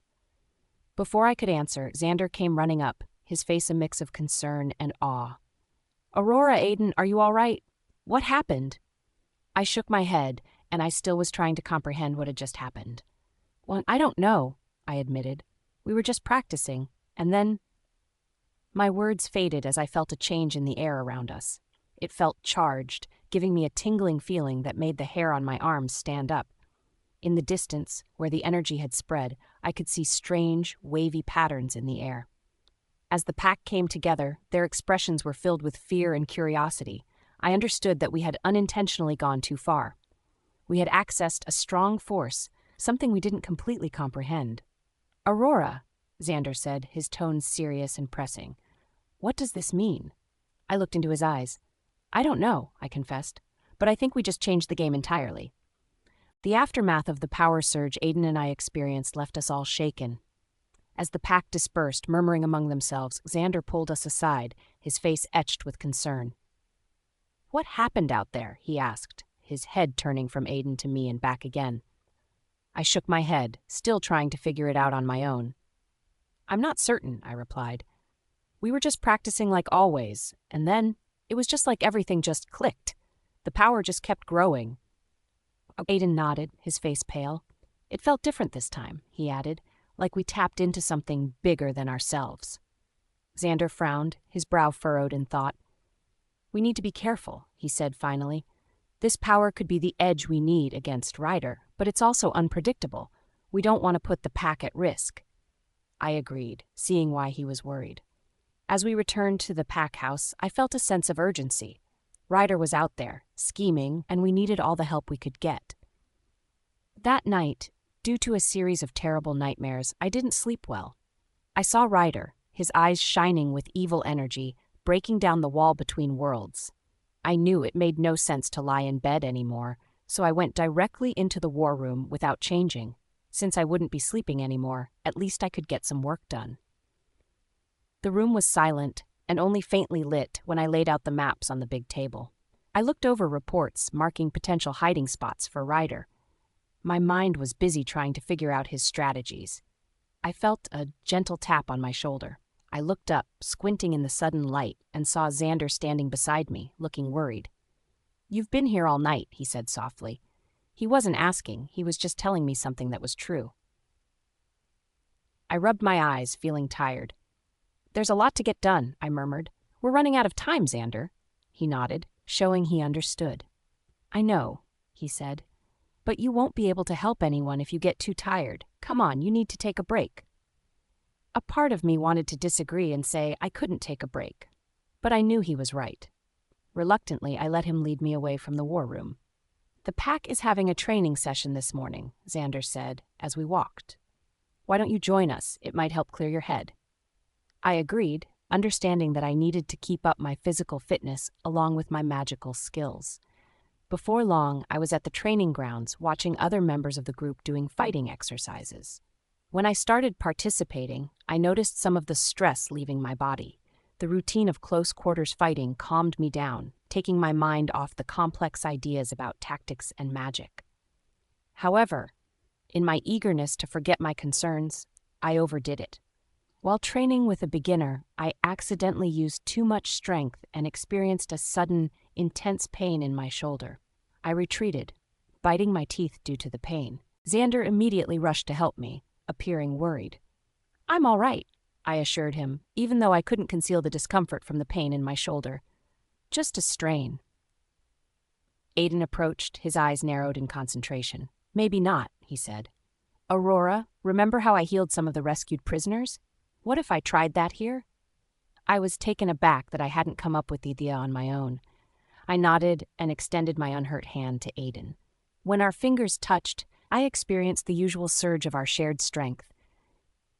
S1: Before I could answer, Xander came running up, his face a mix of concern and awe. "Aurora, Aiden, are you all right? What happened?" I shook my head, and I still was trying to comprehend what had just happened. "Well, I don't know," I admitted. "We were just practicing, and then—" My words faded as I felt a change in the air around us. It felt charged, giving me a tingling feeling that made the hair on my arms stand up. In the distance, where the energy had spread, I could see strange, wavy patterns in the air. As the pack came together, their expressions were filled with fear and curiosity. I understood that we had unintentionally gone too far. We had accessed a strong force, something we didn't completely comprehend. "Aurora," Xander said, his tone serious and pressing. "What does this mean?" I looked into his eyes. "I don't know," I confessed, "but I think we just changed the game entirely." The aftermath of the power surge Aiden and I experienced left us all shaken. As the pack dispersed, murmuring among themselves, Xander pulled us aside, his face etched with concern. "What happened out there?" he asked, his head turning from Aiden to me and back again. I shook my head, still trying to figure it out on my own. "I'm not certain," I replied. "We were just practicing like always, and then it was just like everything just clicked. The power just kept growing." Aiden nodded, his face pale. "It felt different this time," he added, "like we tapped into something bigger than ourselves." Xander frowned, his brow furrowed in thought. "We need to be careful," he said finally. "This power could be the edge we need against Ryder, but it's also unpredictable. We don't want to put the pack at risk." I agreed, seeing why he was worried. As we returned to the pack house, I felt a sense of urgency. Ryder was out there, scheming, and we needed all the help we could get. That night, due to a series of terrible nightmares, I didn't sleep well. I saw Ryder, his eyes shining with evil energy, breaking down the wall between worlds. I knew it made no sense to lie in bed anymore, so I went directly into the war room without changing. Since I wouldn't be sleeping anymore, at least I could get some work done. The room was silent and only faintly lit when I laid out the maps on the big table. I looked over reports marking potential hiding spots for Ryder. My mind was busy trying to figure out his strategies. I felt a gentle tap on my shoulder. I looked up, squinting in the sudden light, and saw Xander standing beside me, looking worried. "You've been here all night," he said softly. He wasn't asking, he was just telling me something that was true. I rubbed my eyes, feeling tired. There's a lot to get done, I murmured. We're running out of time, Xander. He nodded, showing he understood. I know, he said. But you won't be able to help anyone if you get too tired. Come on, you need to take a break. A part of me wanted to disagree and say I couldn't take a break. But I knew he was right. Reluctantly, I let him lead me away from the war room. The pack is having a training session this morning, Xander said, as we walked. Why don't you join us? It might help clear your head. I agreed, understanding that I needed to keep up my physical fitness along with my magical skills. Before long, I was at the training grounds watching other members of the group doing fighting exercises. When I started participating, I noticed some of the stress leaving my body. The routine of close-quarters fighting calmed me down, taking my mind off the complex ideas about tactics and magic. However, in my eagerness to forget my concerns, I overdid it. While training with a beginner, I accidentally used too much strength and experienced a sudden, intense pain in my shoulder. I retreated, biting my teeth due to the pain. Xander immediately rushed to help me, appearing worried. I'm all right, I assured him, even though I couldn't conceal the discomfort from the pain in my shoulder. Just a strain. Aiden approached, his eyes narrowed in concentration. Maybe not, he said. Aurora, remember how I healed some of the rescued prisoners? What if I tried that here? I was taken aback that I hadn't come up with the idea on my own. I nodded and extended my unhurt hand to Aiden. When our fingers touched, I experienced the usual surge of our shared strength.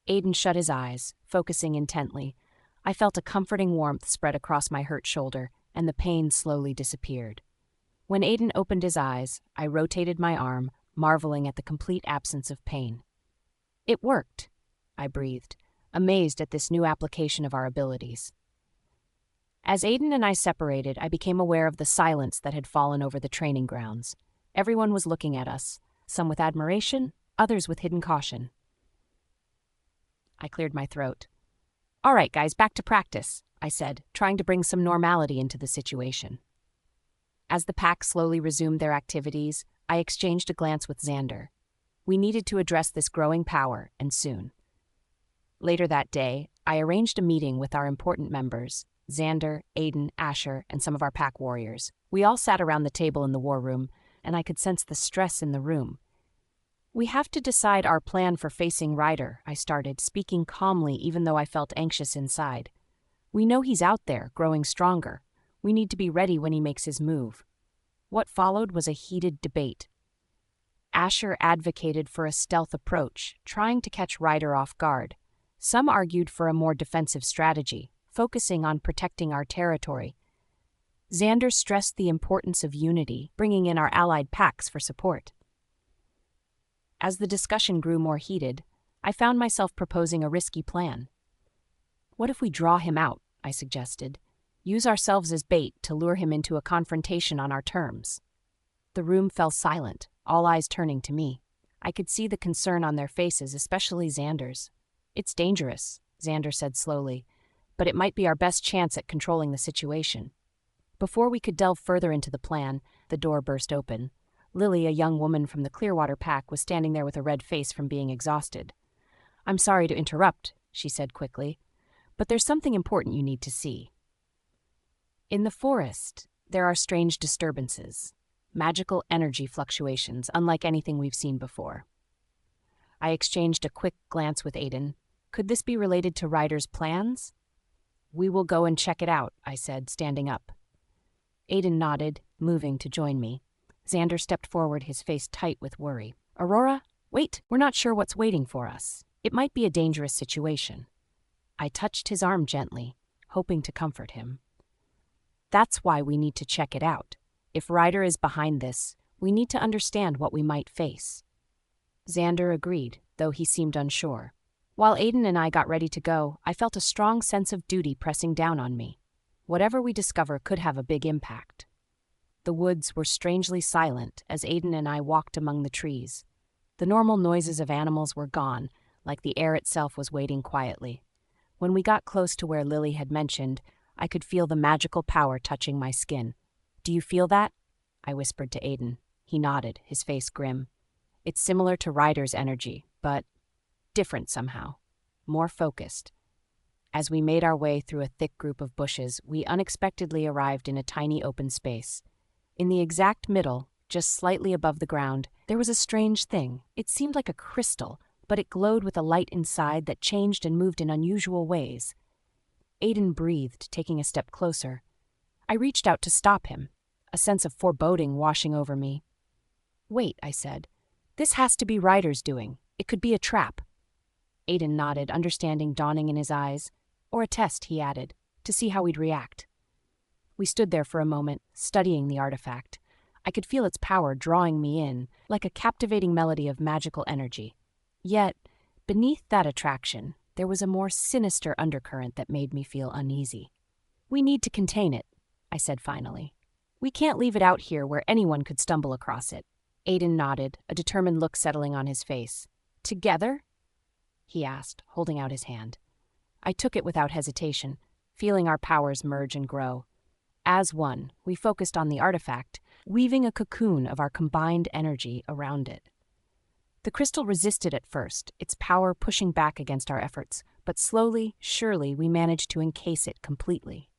S1: Aiden shut his eyes, focusing intently. I felt a comforting warmth spread across my hurt shoulder, and the pain slowly disappeared. When Aiden opened his eyes, I rotated my arm, marveling at the complete absence of pain. It worked, I breathed, amazed at this new application of our abilities. As Aiden and I separated, I became aware of the silence that had fallen over the training grounds. Everyone was looking at us, some with admiration, others with hidden caution. I cleared my throat. All right, guys, back to practice, I said, trying to bring some normality into the situation. As the pack slowly resumed their activities, I exchanged a glance with Xander. We needed to address this growing power, and soon. Later that day, I arranged a meeting with our important members, Xander, Aiden, Asher, and some of our pack warriors. We all sat around the table in the war room, and I could sense the stress in the room. We have to decide our plan for facing Ryder, I started, speaking calmly even though I felt anxious inside. We know he's out there, growing stronger. We need to be ready when he makes his move. What followed was a heated debate. Asher advocated for a stealth approach, trying to catch Ryder off guard. Some argued for a more defensive strategy, focusing on protecting our territory. Xander stressed the importance of unity, bringing in our allied packs for support. As the discussion grew more heated, I found myself proposing a risky plan. What if we draw him out, I suggested. Use ourselves as bait to lure him into a confrontation on our terms. The room fell silent, all eyes turning to me. I could see the concern on their faces, especially Xander's. It's dangerous, Xander said slowly, but it might be our best chance at controlling the situation. Before we could delve further into the plan, the door burst open. Lily, a young woman from the Clearwater pack, was standing there with a red face from being exhausted. I'm sorry to interrupt, she said quickly, but there's something important you need to see. In the forest, there are strange disturbances, magical energy fluctuations unlike anything we've seen before. I exchanged a quick glance with Aiden. Could this be related to Ryder's plans? We will go and check it out, I said, standing up. Aiden nodded, moving to join me. Xander stepped forward, his face tight with worry. Aurora, wait, we're not sure what's waiting for us. It might be a dangerous situation. I touched his arm gently, hoping to comfort him. That's why we need to check it out. If Ryder is behind this, we need to understand what we might face. Xander agreed, though he seemed unsure. While Aiden and I got ready to go, I felt a strong sense of duty pressing down on me. Whatever we discover could have a big impact. The woods were strangely silent as Aiden and I walked among the trees. The normal noises of animals were gone, like the air itself was waiting quietly. When we got close to where Lily had mentioned, I could feel the magical power touching my skin. Do you feel that? I whispered to Aiden. He nodded, his face grim. It's similar to Ryder's energy, but different somehow. More focused. As we made our way through a thick group of bushes, we unexpectedly arrived in a tiny open space. In the exact middle, just slightly above the ground, there was a strange thing. It seemed like a crystal, but it glowed with a light inside that changed and moved in unusual ways. Aiden breathed, taking a step closer. I reached out to stop him, a sense of foreboding washing over me. "Wait," I said. "This has to be Ryder's doing. It could be a trap." Aiden nodded, understanding dawning in his eyes. "Or a test," he added, "to see how we'd react." We stood there for a moment, studying the artifact. I could feel its power drawing me in, like a captivating melody of magical energy. Yet, beneath that attraction, there was a more sinister undercurrent that made me feel uneasy. "We need to contain it," I said finally. "We can't leave it out here where anyone could stumble across it." Aiden nodded, a determined look settling on his face. "Together?" he asked, holding out his hand. I took it without hesitation, feeling our powers merge and grow. As one, we focused on the artifact, weaving a cocoon of our combined energy around it. The crystal resisted at first, its power pushing back against our efforts, but slowly, surely, we managed to encase it completely.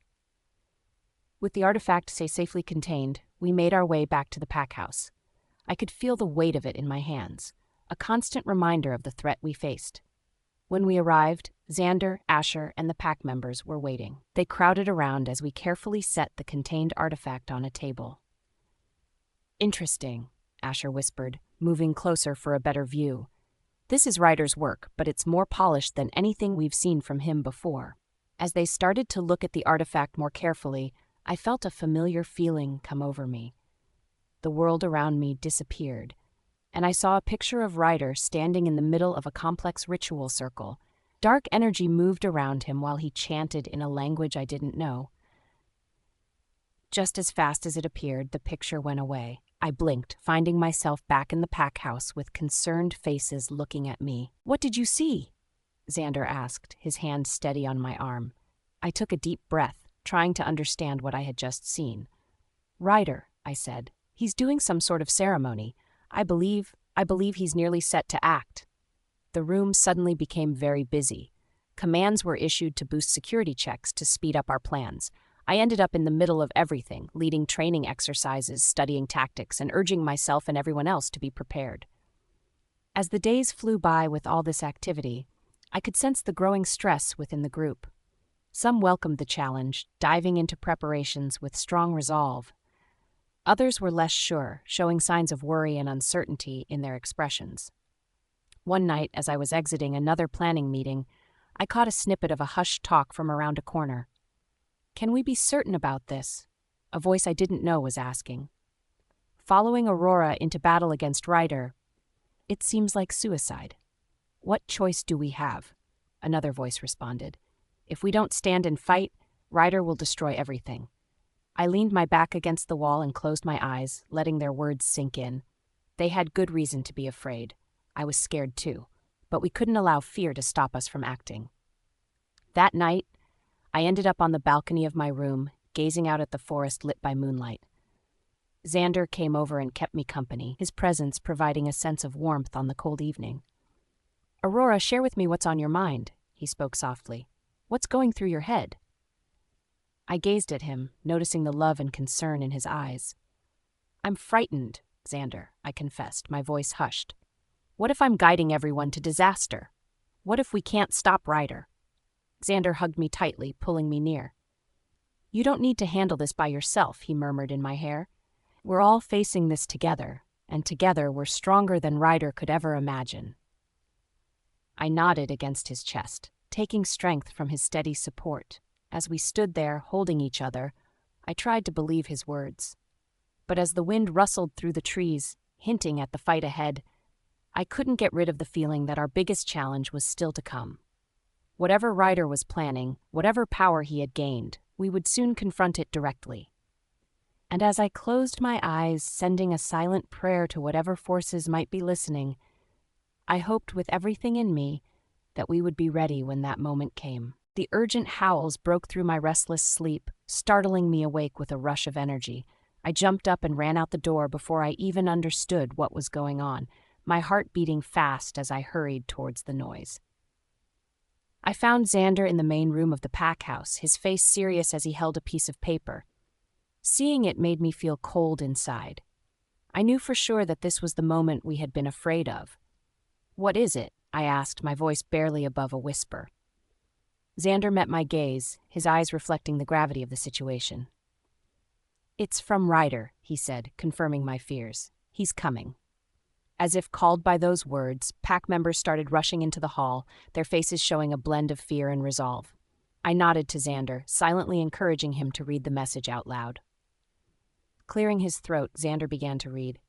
S1: With the artifact safely contained, we made our way back to the pack house. I could feel the weight of it in my hands, a constant reminder of the threat we faced. When we arrived, Xander, Asher, and the pack members were waiting. They crowded around as we carefully set the contained artifact on a table. "Interesting," Asher whispered, moving closer for a better view. "This is Ryder's work, but it's more polished than anything we've seen from him before." As they started to look at the artifact more carefully, I felt a familiar feeling come over me. The world around me disappeared, and I saw a picture of Ryder standing in the middle of a complex ritual circle. Dark energy moved around him while he chanted in a language I didn't know. Just as fast as it appeared, the picture went away. I blinked, finding myself back in the pack house with concerned faces looking at me. "What did you see?" Xander asked, his hand steady on my arm. I took a deep breath, trying to understand what I had just seen. "Ryder," I said. "He's doing some sort of ceremony. I believe he's nearly set to act." The room suddenly became very busy. Commands were issued to boost security checks to speed up our plans. I ended up in the middle of everything, leading training exercises, studying tactics, and urging myself and everyone else to be prepared. As the days flew by with all this activity, I could sense the growing stress within the group. Some welcomed the challenge, diving into preparations with strong resolve. Others were less sure, showing signs of worry and uncertainty in their expressions. One night, as I was exiting another planning meeting, I caught a snippet of a hushed talk from around a corner. "Can we be certain about this?" a voice I didn't know was asking. "Following Aurora into battle against Ryder, it seems like suicide. What choice do we have?" another voice responded. "If we don't stand and fight, Ryder will destroy everything." I leaned my back against the wall and closed my eyes, letting their words sink in. They had good reason to be afraid. I was scared too, but we couldn't allow fear to stop us from acting. That night, I ended up on the balcony of my room, gazing out at the forest lit by moonlight. Xander came over and kept me company, his presence providing a sense of warmth on the cold evening. "Aurora, share with me what's on your mind," he spoke softly. "What's going through your head?" I gazed at him, noticing the love and concern in his eyes. "I'm frightened, Xander," I confessed, my voice hushed. "What if I'm guiding everyone to disaster? What if we can't stop Ryder?" Xander hugged me tightly, pulling me near. "You don't need to handle this by yourself," he murmured in my hair. "We're all facing this together, and together we're stronger than Ryder could ever imagine." I nodded against his chest, taking strength from his steady support. As we stood there, holding each other, I tried to believe his words. But as the wind rustled through the trees, hinting at the fight ahead, I couldn't get rid of the feeling that our biggest challenge was still to come. Whatever Ryder was planning, whatever power he had gained, we would soon confront it directly. And as I closed my eyes, sending a silent prayer to whatever forces might be listening, I hoped with everything in me that we would be ready when that moment came. The urgent howls broke through my restless sleep, startling me awake with a rush of energy. I jumped up and ran out the door before I even understood what was going on, my heart beating fast as I hurried towards the noise. I found Xander in the main room of the pack house, his face serious as he held a piece of paper. Seeing it made me feel cold inside. I knew for sure that this was the moment we had been afraid of. "What is it?" I asked, my voice barely above a whisper. Xander met my gaze, his eyes reflecting the gravity of the situation. "It's from Ryder," he said, confirming my fears. "He's coming." As if called by those words, pack members started rushing into the hall, their faces showing a blend of fear and resolve. I nodded to Xander, silently encouraging him to read the message out loud. Clearing his throat, Xander began to read.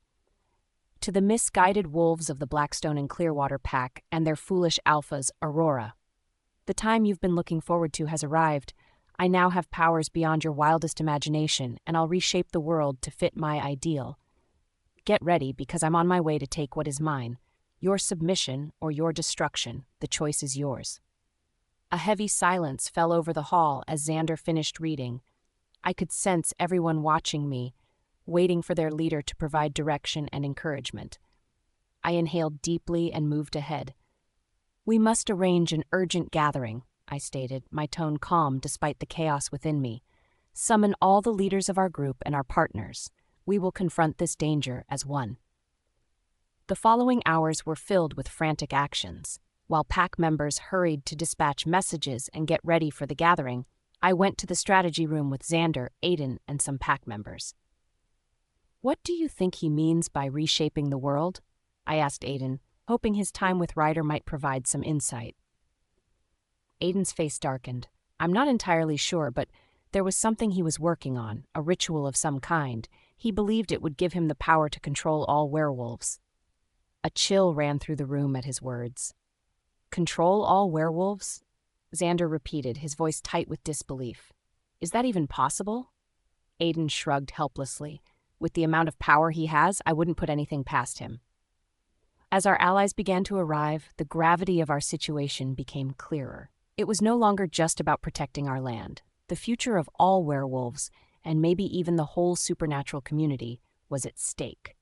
S1: "To the misguided wolves of the Blackstone and Clearwater pack and their foolish alphas, Aurora. The time you've been looking forward to has arrived. I now have powers beyond your wildest imagination, and I'll reshape the world to fit my ideal. Get ready, because I'm on my way to take what is mine. Your submission or your destruction, the choice is yours." A heavy silence fell over the hall as Xander finished reading. I could sense everyone watching me, waiting for their leader to provide direction and encouragement. I inhaled deeply and moved ahead. "We must arrange an urgent gathering," I stated, my tone calm despite the chaos within me. "Summon all the leaders of our group and our partners. We will confront this danger as one." The following hours were filled with frantic actions. While pack members hurried to dispatch messages and get ready for the gathering, I went to the strategy room with Xander, Aiden, and some pack members. "What do you think he means by reshaping the world?" I asked Aiden, hoping his time with Ryder might provide some insight. Aiden's face darkened. "I'm not entirely sure, but there was something he was working on, a ritual of some kind. He believed it would give him the power to control all werewolves." A chill ran through the room at his words. "Control all werewolves?" Xander repeated, his voice tight with disbelief. "Is that even possible?" Aiden shrugged helplessly. "With the amount of power he has, I wouldn't put anything past him." As our allies began to arrive, the gravity of our situation became clearer. It was no longer just about protecting our land. The future of all werewolves, and maybe even the whole supernatural community, was at stake.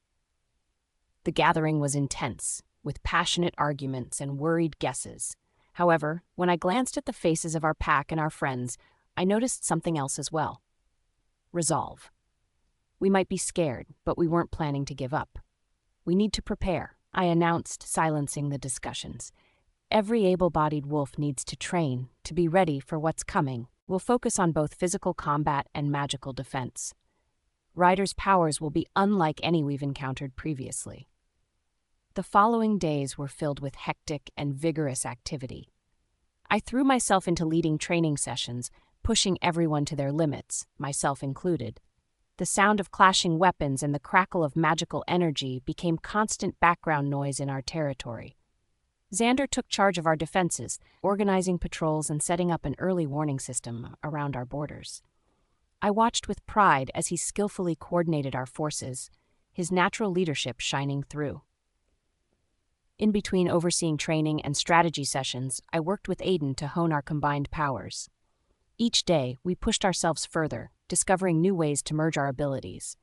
S1: The gathering was intense, with passionate arguments and worried guesses. However, when I glanced at the faces of our pack and our friends, I noticed something else as well. Resolve. We might be scared, but we weren't planning to give up. "We need to prepare," I announced, silencing the discussions. "Every able-bodied wolf needs to train, to be ready for what's coming. We'll focus on both physical combat and magical defense. Ryder's powers will be unlike any we've encountered previously." The following days were filled with hectic and vigorous activity. I threw myself into leading training sessions, pushing everyone to their limits, myself included. The sound of clashing weapons and the crackle of magical energy became constant background noise in our territory. Xander took charge of our defenses, organizing patrols and setting up an early warning system around our borders. I watched with pride as he skillfully coordinated our forces, his natural leadership shining through. In between overseeing training and strategy sessions, I worked with Aiden to hone our combined powers. Each day, we pushed ourselves further, discovering new ways to merge our abilities.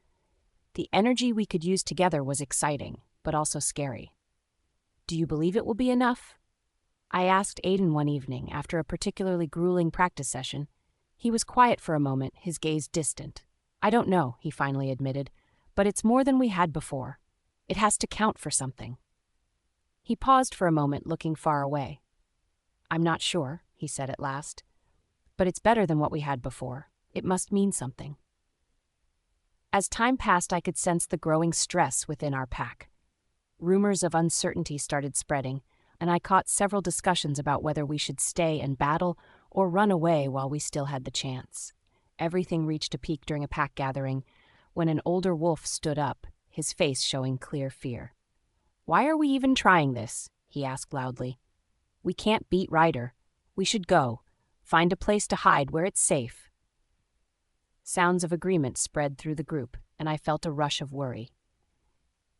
S1: The energy we could use together was exciting, but also scary. "Do you believe it will be enough?" I asked Aiden one evening after a particularly grueling practice session. He was quiet for a moment, his gaze distant. "I don't know," he finally admitted, "but it's more than we had before. It has to count for something." He paused for a moment, looking far away. "I'm not sure," he said at last, "but it's better than what we had before. It must mean something." As time passed, I could sense the growing stress within our pack. Rumors of uncertainty started spreading, and I caught several discussions about whether we should stay and battle or run away while we still had the chance. Everything reached a peak during a pack gathering when an older wolf stood up, his face showing clear fear. "Why are we even trying this?" he asked loudly. "We can't beat Ryder. We should go. Find a place to hide where it's safe." Sounds of agreement spread through the group, and I felt a rush of worry.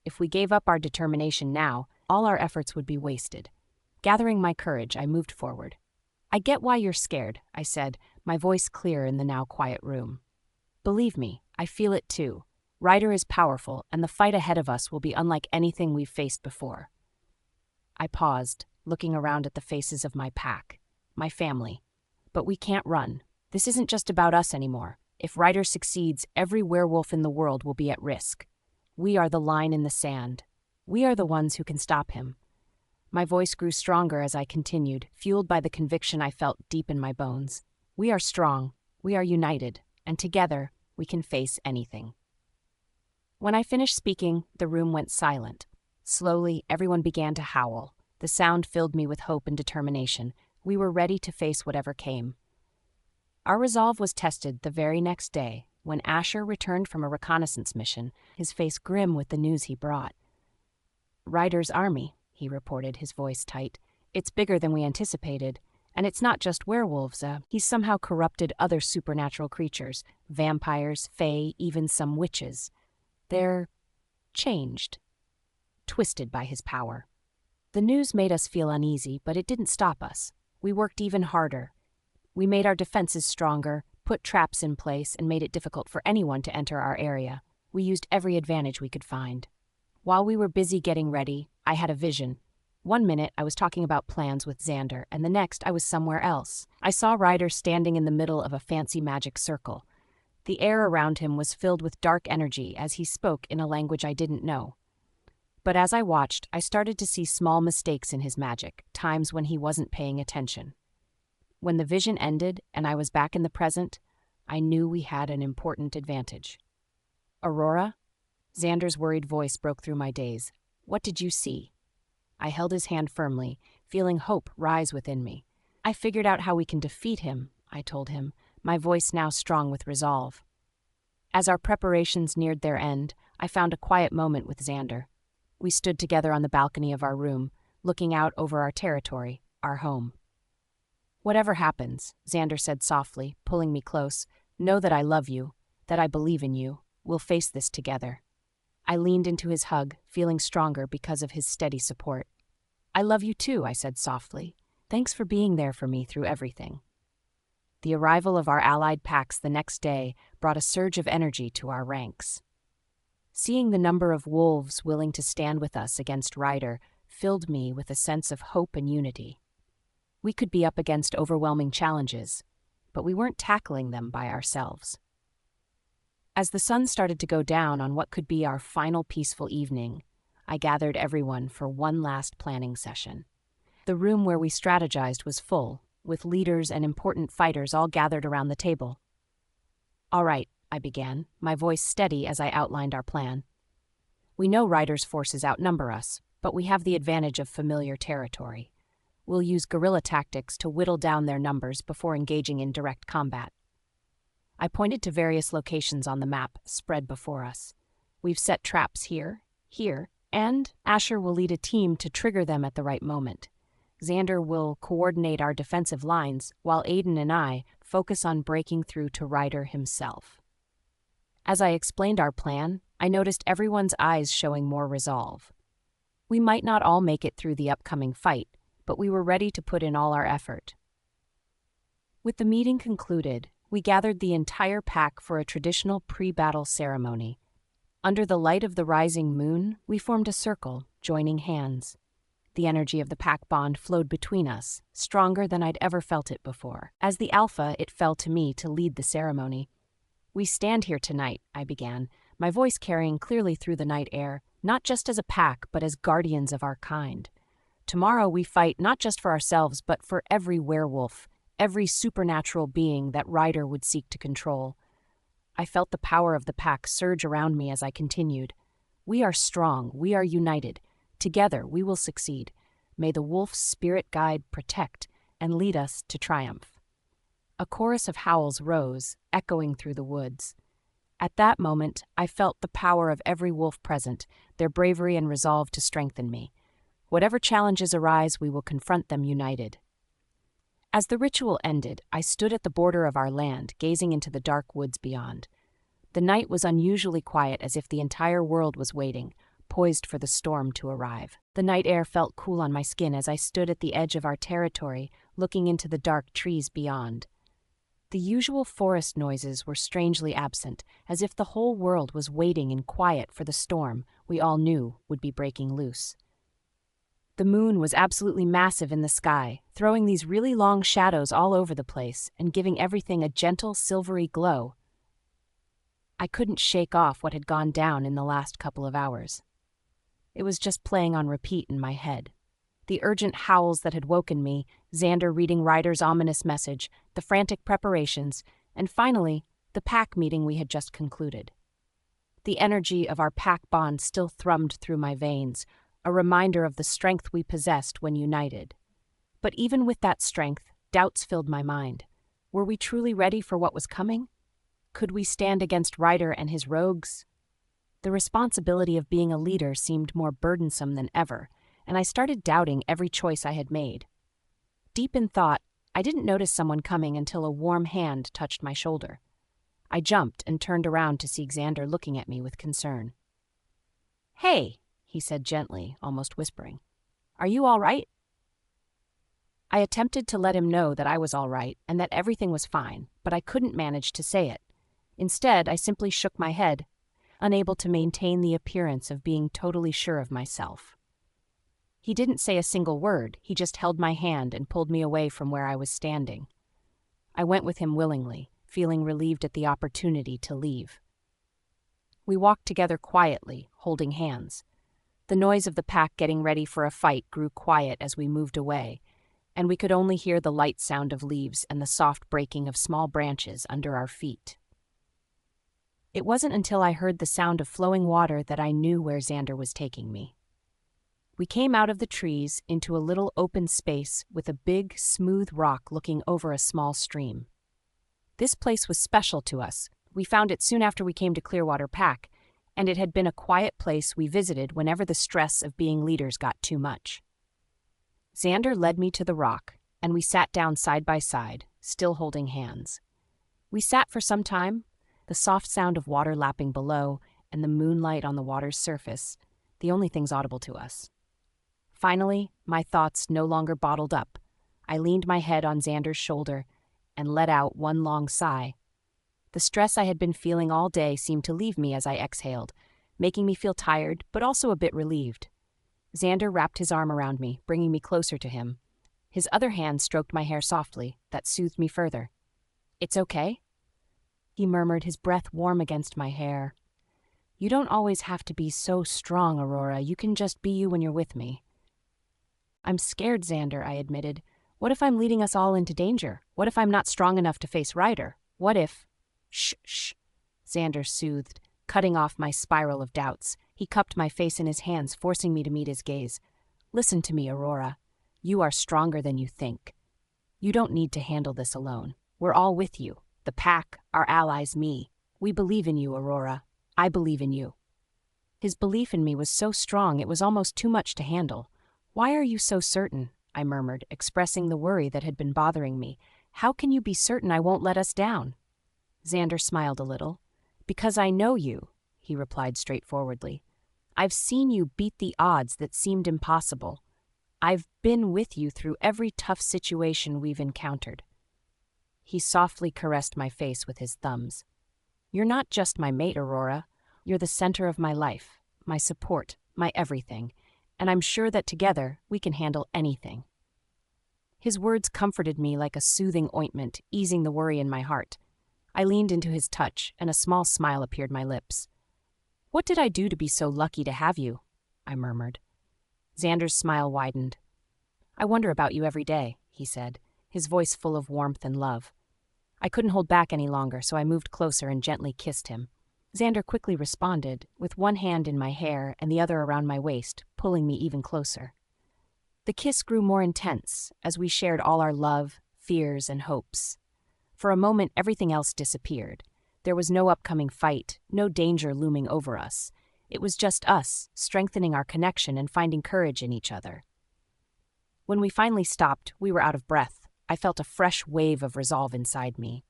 S1: If we gave up our determination now, all our efforts would be wasted. Gathering my courage, I moved forward. "I get why you're scared," I said, my voice clear in the now quiet room. "Believe me, I feel it too. Ryder is powerful, and the fight ahead of us will be unlike anything we've faced before." I paused, looking around at the faces of my pack. my family. But we can't run. This isn't just about us anymore. If Ryder succeeds, every werewolf in the world will be at risk. We are the line in the sand. We are the ones who can stop him. My voice grew stronger as I continued, fueled by the conviction I felt deep in my bones. We are strong, we are united, and together we can face anything. When I finished speaking, the room went silent. Slowly, everyone began to howl. The sound filled me with hope and determination. We were ready to face whatever came. Our resolve was tested the very next day, when Asher returned from a reconnaissance mission, his face grim with the news he brought. "Ryder's army," he reported, his voice tight. "It's bigger than we anticipated, and it's not just werewolves. He's somehow corrupted other supernatural creatures, vampires, fae, even some witches. They're changed, twisted by his power." The news made us feel uneasy, but it didn't stop us. We worked even harder. We made our defenses stronger, put traps in place, and made it difficult for anyone to enter our area. We used every advantage we could find. While we were busy getting ready, I had a vision. One minute, I was talking about plans with Xander, and the next, I was somewhere else. I saw Ryder standing in the middle of a fancy magic circle. The air around him was filled with dark energy as he spoke in a language I didn't know. But as I watched, I started to see small mistakes in his magic, times when he wasn't paying attention. When the vision ended and I was back in the present, I knew we had an important advantage. "Aurora?" Xander's worried voice broke through my daze. "What did you see?" I held his hand firmly, feeling hope rise within me. "I figured out how we can defeat him," I told him, my voice now strong with resolve. As our preparations neared their end, I found a quiet moment with Xander. We stood together on the balcony of our room, looking out over our territory, our home. "Whatever happens," Xander said softly, pulling me close, "know that I love you, that I believe in you. We'll face this together." I leaned into his hug, feeling stronger because of his steady support. "I love you too," I said softly. "Thanks for being there for me through everything." The arrival of our allied packs the next day brought a surge of energy to our ranks. Seeing the number of wolves willing to stand with us against Ryder filled me with a sense of hope and unity. We could be up against overwhelming challenges, but we weren't tackling them by ourselves. As the sun started to go down on what could be our final peaceful evening, I gathered everyone for one last planning session. The room where we strategized was full, with leaders and important fighters all gathered around the table. "All right," I began, my voice steady as I outlined our plan. "We know Ryder's forces outnumber us, but we have the advantage of familiar territory. We'll use guerrilla tactics to whittle down their numbers before engaging in direct combat." I pointed to various locations on the map spread before us. "We've set traps here, and Asher will lead a team to trigger them at the right moment. Xander will coordinate our defensive lines, while Aiden and I focus on breaking through to Ryder himself." As I explained our plan, I noticed everyone's eyes showing more resolve. We might not all make it through the upcoming fight, but we were ready to put in all our effort. With the meeting concluded, we gathered the entire pack for a traditional pre-battle ceremony. Under the light of the rising moon, we formed a circle, joining hands. The energy of the pack bond flowed between us, stronger than I'd ever felt it before. As the alpha, it fell to me to lead the ceremony. "We stand here tonight," I began, my voice carrying clearly through the night air, "not just as a pack, but as guardians of our kind. Tomorrow we fight not just for ourselves, but for every werewolf, every supernatural being that Ryder would seek to control." I felt the power of the pack surge around me as I continued. "We are strong, we are united. Together we will succeed. May the wolf's spirit guide, protect, and lead us to triumph." A chorus of howls rose, echoing through the woods. At that moment, I felt the power of every wolf present, their bravery and resolve to strengthen me. Whatever challenges arise, we will confront them united. As the ritual ended, I stood at the border of our land, gazing into the dark woods beyond. The night was unusually quiet, as if the entire world was waiting, poised for the storm to arrive. The night air felt cool on my skin as I stood at the edge of our territory, looking into the dark trees beyond. The usual forest noises were strangely absent, as if the whole world was waiting in quiet for the storm we all knew would be breaking loose. The moon was absolutely massive in the sky, throwing these really long shadows all over the place and giving everything a gentle, silvery glow. I couldn't shake off what had gone down in the last couple of hours. It was just playing on repeat in my head. The urgent howls that had woken me, Xander reading Ryder's ominous message, the frantic preparations, and finally, the pack meeting we had just concluded. The energy of our pack bond still thrummed through my veins, a reminder of the strength we possessed when united. But even with that strength, doubts filled my mind. Were we truly ready for what was coming? Could we stand against Ryder and his rogues? The responsibility of being a leader seemed more burdensome than ever, and I started doubting every choice I had made. Deep in thought, I didn't notice someone coming until a warm hand touched my shoulder. I jumped and turned around to see Xander looking at me with concern. "Hey," he said gently, almost whispering. "Are you all right?" I attempted to let him know that I was all right and that everything was fine, but I couldn't manage to say it. Instead, I simply shook my head, unable to maintain the appearance of being totally sure of myself. He didn't say a single word, he just held my hand and pulled me away from where I was standing. I went with him willingly, feeling relieved at the opportunity to leave. We walked together quietly, holding hands. The noise of the pack getting ready for a fight grew quiet as we moved away, and we could only hear the light sound of leaves and the soft breaking of small branches under our feet. It wasn't until I heard the sound of flowing water that I knew where Xander was taking me. We came out of the trees into a little open space with a big, smooth rock looking over a small stream. This place was special to us. We found it soon after we came to Clearwater Pack, and it had been a quiet place we visited whenever the stress of being leaders got too much. Xander led me to the rock, and we sat down side by side, still holding hands. We sat for some time, the soft sound of water lapping below and the moonlight on the water's surface, the only things audible to us. Finally, my thoughts no longer bottled up. I leaned my head on Xander's shoulder and let out one long sigh. The stress I had been feeling all day seemed to leave me as I exhaled, making me feel tired but also a bit relieved. Xander wrapped his arm around me, bringing me closer to him. His other hand stroked my hair softly, that soothed me further. "It's okay?" he murmured, his breath warm against my hair. "You don't always have to be so strong, Aurora. You can just be you when you're with me." "I'm scared, Xander," I admitted. "What if I'm leading us all into danger? What if I'm not strong enough to face Ryder? What if—" "Shh," Xander soothed, cutting off my spiral of doubts. He cupped my face in his hands, forcing me to meet his gaze. "Listen to me, Aurora. You are stronger than you think. You don't need to handle this alone. We're all with you. The pack, our allies, me. We believe in you, Aurora. I believe in you." His belief in me was so strong it was almost too much to handle. "Why are you so certain?" I murmured, expressing the worry that had been bothering me. "How can you be certain I won't let us down?" Xander smiled a little. "Because I know you," he replied straightforwardly. "I've seen you beat the odds that seemed impossible. I've been with you through every tough situation we've encountered." He softly caressed my face with his thumbs. "You're not just my mate, Aurora. You're the center of my life, my support, my everything, and I'm sure that together we can handle anything." His words comforted me like a soothing ointment, easing the worry in my heart. I leaned into his touch, and a small smile appeared my lips. "What did I do to be so lucky to have you?" I murmured. Xander's smile widened. "I wonder about you every day," he said, his voice full of warmth and love. I couldn't hold back any longer, so I moved closer and gently kissed him. Xander quickly responded, with one hand in my hair and the other around my waist, pulling me even closer. The kiss grew more intense as we shared all our love, fears, and hopes. For a moment, everything else disappeared. There was no upcoming fight, no danger looming over us. It was just us, strengthening our connection and finding courage in each other. When we finally stopped, we were out of breath. I felt a fresh wave of resolve inside me.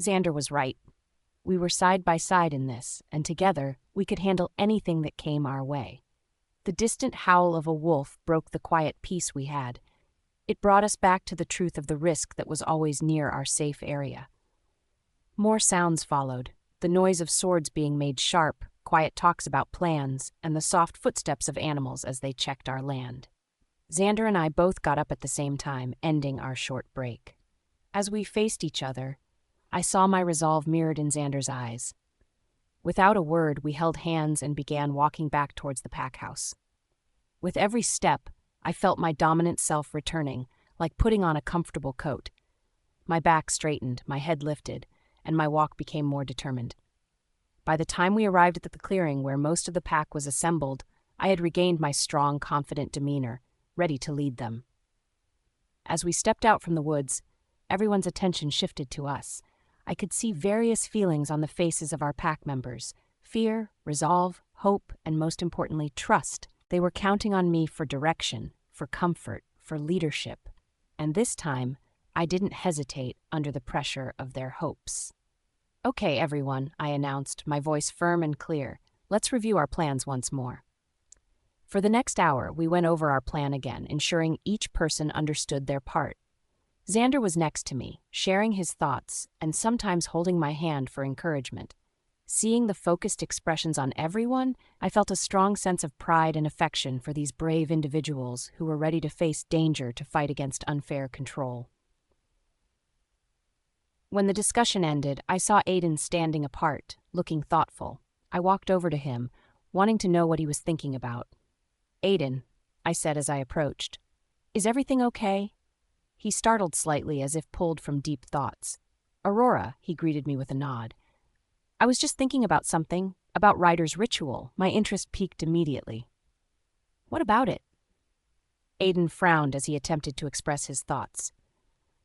S1: Xander was right. We were side by side in this, and together we could handle anything that came our way. The distant howl of a wolf broke the quiet peace we had. It brought us back to the truth of the risk that was always near our safe area. More sounds followed, the noise of swords being made sharp, quiet talks about plans, and the soft footsteps of animals as they checked our land. Xander and I both got up at the same time, ending our short break. As we faced each other, I saw my resolve mirrored in Xander's eyes. Without a word, we held hands and began walking back towards the pack house. With every step, I felt my dominant self returning, like putting on a comfortable coat. My back straightened, my head lifted, and my walk became more determined. By the time we arrived at the clearing where most of the pack was assembled, I had regained my strong, confident demeanor, ready to lead them. As we stepped out from the woods, everyone's attention shifted to us. I could see various feelings on the faces of our pack members: fear, resolve, hope, and most importantly, trust. They were counting on me for direction, for comfort, for leadership. And this time, I didn't hesitate under the pressure of their hopes. "Okay, everyone," I announced, my voice firm and clear. "Let's review our plans once more." For the next hour, we went over our plan again, ensuring each person understood their part. Xander was next to me, sharing his thoughts and sometimes holding my hand for encouragement. Seeing the focused expressions on everyone, I felt a strong sense of pride and affection for these brave individuals who were ready to face danger to fight against unfair control. When the discussion ended, I saw Aiden standing apart, looking thoughtful. I walked over to him, wanting to know what he was thinking about. "Aiden," I said as I approached, "is everything okay?" He startled slightly as if pulled from deep thoughts. "Aurora," he greeted me with a nod. "I was just thinking about something, about Ryder's ritual." My interest piqued immediately. "What about it?" Aiden frowned as he attempted to express his thoughts.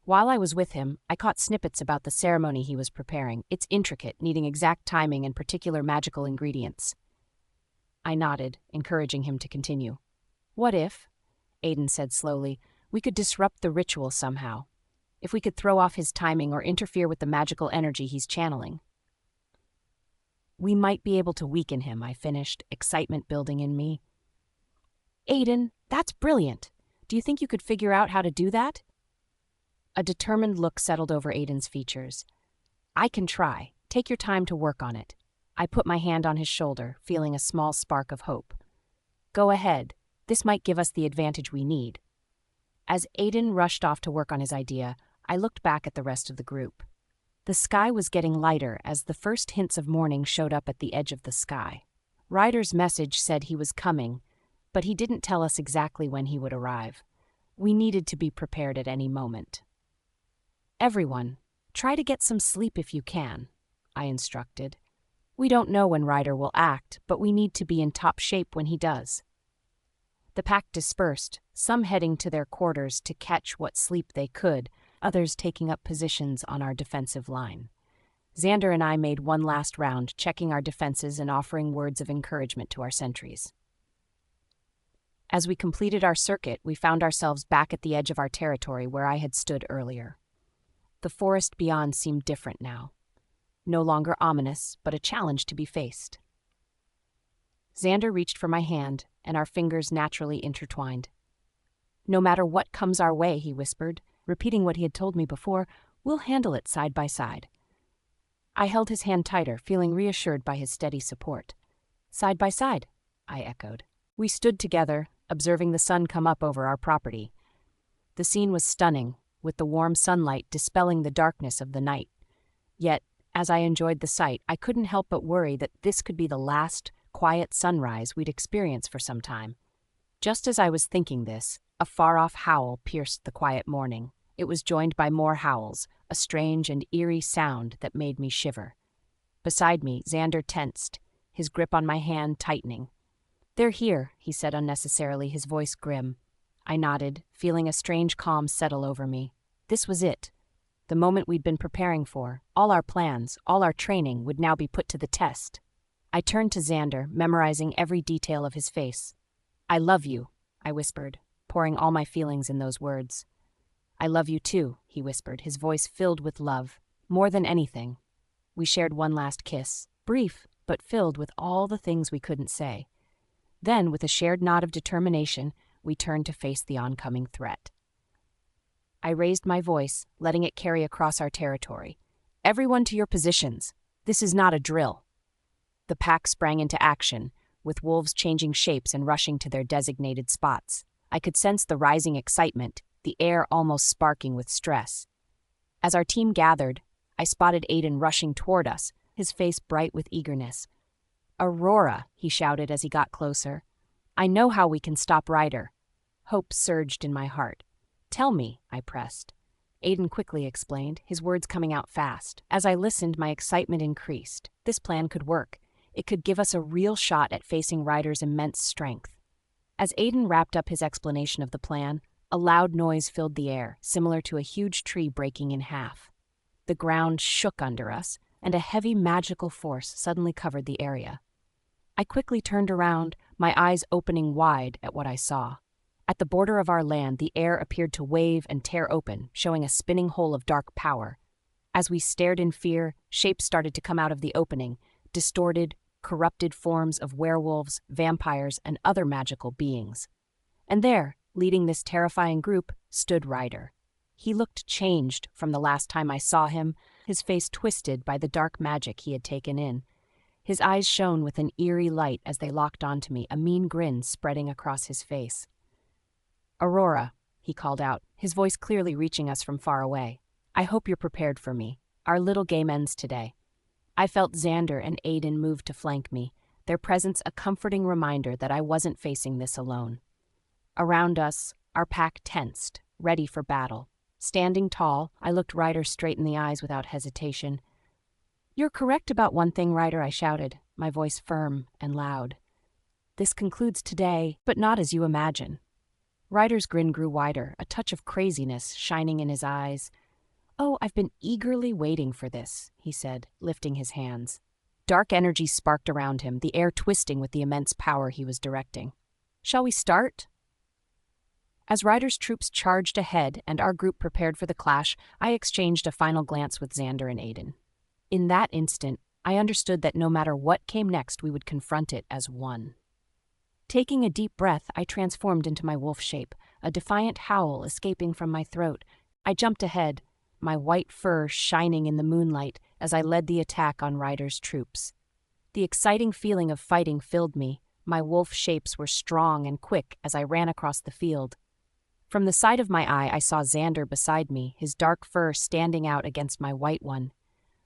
S1: While I was with him, I caught snippets about the ceremony he was preparing. It's intricate, needing exact timing and particular magical ingredients. I nodded, encouraging him to continue. "What if," Aiden said slowly, "we could disrupt the ritual somehow? If we could throw off his timing or interfere with the magical energy he's channeling?" "We might be able to weaken him," I finished, excitement building in me. "Aiden, that's brilliant. Do you think you could figure out how to do that?" A determined look settled over Aiden's features. "I can try. Take your time to work on it." I put my hand on his shoulder, feeling a small spark of hope. "Go ahead. This might give us the advantage we need." As Aiden rushed off to work on his idea, I looked back at the rest of the group. The sky was getting lighter as the first hints of morning showed up at the edge of the sky. Ryder's message said he was coming, but he didn't tell us exactly when he would arrive. We needed to be prepared at any moment. "Everyone, try to get some sleep if you can," I instructed. "We don't know when Ryder will act, but we need to be in top shape when he does." The pack dispersed, some heading to their quarters to catch what sleep they could, others taking up positions on our defensive line. Xander and I made one last round, checking our defenses and offering words of encouragement to our sentries. As we completed our circuit, we found ourselves back at the edge of our territory where I had stood earlier. The forest beyond seemed different now. No longer ominous, but a challenge to be faced. Xander reached for my hand, and our fingers naturally intertwined. "No matter what comes our way," he whispered, repeating what he had told me before, "we'll handle it side by side." I held his hand tighter, feeling reassured by his steady support. "Side by side," I echoed. We stood together, observing the sun come up over our property. The scene was stunning, with the warm sunlight dispelling the darkness of the night. Yet, as I enjoyed the sight, I couldn't help but worry that this could be the last, quiet sunrise we'd experience for some time. Just as I was thinking this, a far-off howl pierced the quiet morning. It was joined by more howls, a strange and eerie sound that made me shiver. Beside me, Xander tensed, his grip on my hand tightening. "They're here," he said unnecessarily, his voice grim. I nodded, feeling a strange calm settle over me. This was it. The moment we'd been preparing for. All our plans, all our training would now be put to the test. I turned to Xander, memorizing every detail of his face. "I love you," I whispered, pouring all my feelings in those words. "I love you too," he whispered, his voice filled with love. More than anything. We shared one last kiss, brief, but filled with all the things we couldn't say. Then, with a shared nod of determination, we turned to face the oncoming threat. I raised my voice, letting it carry across our territory. "Everyone to your positions. This is not a drill." The pack sprang into action, with wolves changing shapes and rushing to their designated spots. I could sense the rising excitement, the air almost sparking with stress. As our team gathered, I spotted Aiden rushing toward us, his face bright with eagerness. "Aurora," he shouted as he got closer. "I know how we can stop Ryder." Hope surged in my heart. "Tell me," I pressed. Aiden quickly explained, his words coming out fast. As I listened, my excitement increased. This plan could work. It could give us a real shot at facing Ryder's immense strength. As Aiden wrapped up his explanation of the plan, a loud noise filled the air, similar to a huge tree breaking in half. The ground shook under us, and a heavy magical force suddenly covered the area. I quickly turned around, my eyes opening wide at what I saw. At the border of our land, the air appeared to wave and tear open, showing a spinning hole of dark power. As we stared in fear, shapes started to come out of the opening, distorted, corrupted forms of werewolves, vampires, and other magical beings. And there, leading this terrifying group, stood Ryder. He looked changed from the last time I saw him, his face twisted by the dark magic he had taken in. His eyes shone with an eerie light as they locked onto me, a mean grin spreading across his face. "Aurora," he called out, his voice clearly reaching us from far away. "I hope you're prepared for me. Our little game ends today." I felt Xander and Aiden move to flank me, their presence a comforting reminder that I wasn't facing this alone. Around us, our pack tensed, ready for battle. Standing tall, I looked Ryder straight in the eyes without hesitation. "You're correct about one thing, Ryder," I shouted, my voice firm and loud. "This concludes today, but not as you imagine." Ryder's grin grew wider, a touch of craziness shining in his eyes. "Oh, I've been eagerly waiting for this," he said, lifting his hands. Dark energy sparked around him, the air twisting with the immense power he was directing. "Shall we start?" As Ryder's troops charged ahead and our group prepared for the clash, I exchanged a final glance with Xander and Aiden. In that instant, I understood that no matter what came next, we would confront it as one. Taking a deep breath, I transformed into my wolf shape, a defiant howl escaping from my throat. I jumped ahead, my white fur shining in the moonlight as I led the attack on Ryder's troops. The exciting feeling of fighting filled me. My wolf shapes were strong and quick as I ran across the field. From the side of my eye, I saw Xander beside me, his dark fur standing out against my white one.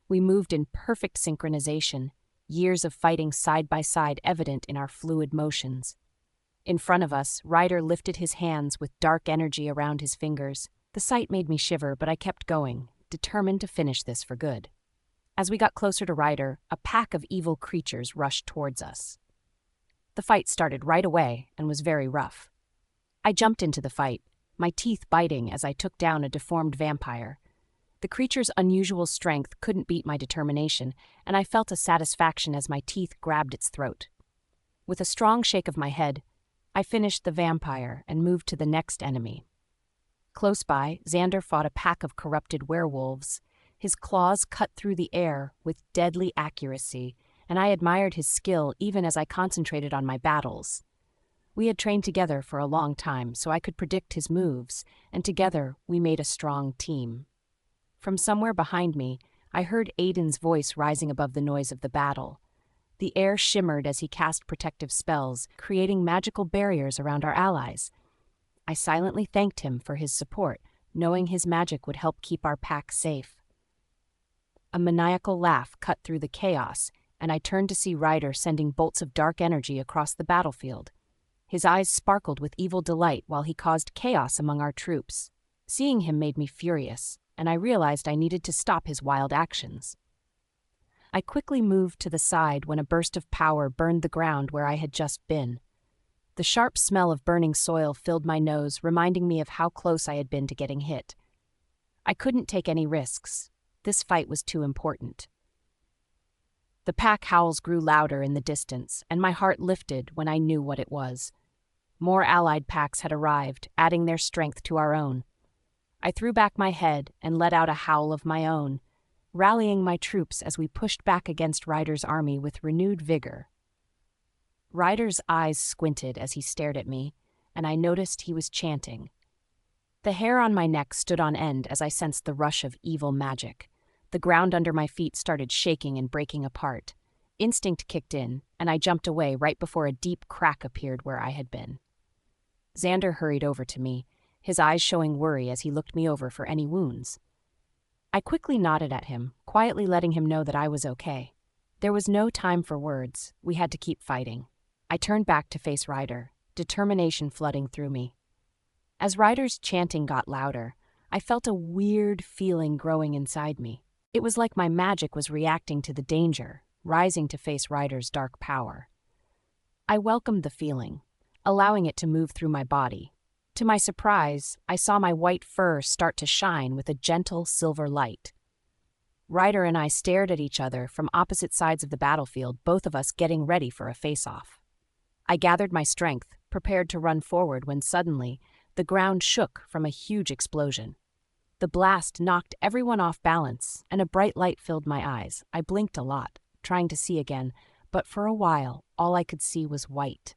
S1: We moved in perfect synchronization, years of fighting side by side evident in our fluid motions. In front of us, Ryder lifted his hands with dark energy around his fingers. The sight made me shiver, but I kept going, determined to finish this for good. As we got closer to Ryder, a pack of evil creatures rushed towards us. The fight started right away and was very rough. I jumped into the fight, my teeth biting as I took down a deformed vampire. The creature's unusual strength couldn't beat my determination, and I felt a satisfaction as my teeth grabbed its throat. With a strong shake of my head, I finished the vampire and moved to the next enemy. Close by, Xander fought a pack of corrupted werewolves. His claws cut through the air with deadly accuracy, and I admired his skill even as I concentrated on my battles. We had trained together for a long time, so I could predict his moves, and together we made a strong team. From somewhere behind me, I heard Aiden's voice rising above the noise of the battle. The air shimmered as he cast protective spells, creating magical barriers around our allies. I silently thanked him for his support, knowing his magic would help keep our pack safe. A maniacal laugh cut through the chaos, and I turned to see Ryder sending bolts of dark energy across the battlefield. His eyes sparkled with evil delight while he caused chaos among our troops. Seeing him made me furious, and I realized I needed to stop his wild actions. I quickly moved to the side when a burst of power burned the ground where I had just been. The sharp smell of burning soil filled my nose, reminding me of how close I had been to getting hit. I couldn't take any risks. This fight was too important. The pack howls grew louder in the distance, and my heart lifted when I knew what it was. More allied packs had arrived, adding their strength to our own. I threw back my head and let out a howl of my own, rallying my troops as we pushed back against Ryder's army with renewed vigor. Ryder's eyes squinted as he stared at me, and I noticed he was chanting. The hair on my neck stood on end as I sensed the rush of evil magic. The ground under my feet started shaking and breaking apart. Instinct kicked in, and I jumped away right before a deep crack appeared where I had been. Xander hurried over to me, his eyes showing worry as he looked me over for any wounds. I quickly nodded at him, quietly letting him know that I was okay. There was no time for words. We had to keep fighting. I turned back to face Ryder, determination flooding through me. As Ryder's chanting got louder, I felt a weird feeling growing inside me. It was like my magic was reacting to the danger, rising to face Ryder's dark power. I welcomed the feeling, allowing it to move through my body. To my surprise, I saw my white fur start to shine with a gentle silver light. Ryder and I stared at each other from opposite sides of the battlefield, both of us getting ready for a face-off. I gathered my strength, prepared to run forward when suddenly, the ground shook from a huge explosion. The blast knocked everyone off balance, and a bright light filled my eyes. I blinked a lot, trying to see again, but for a while, all I could see was white.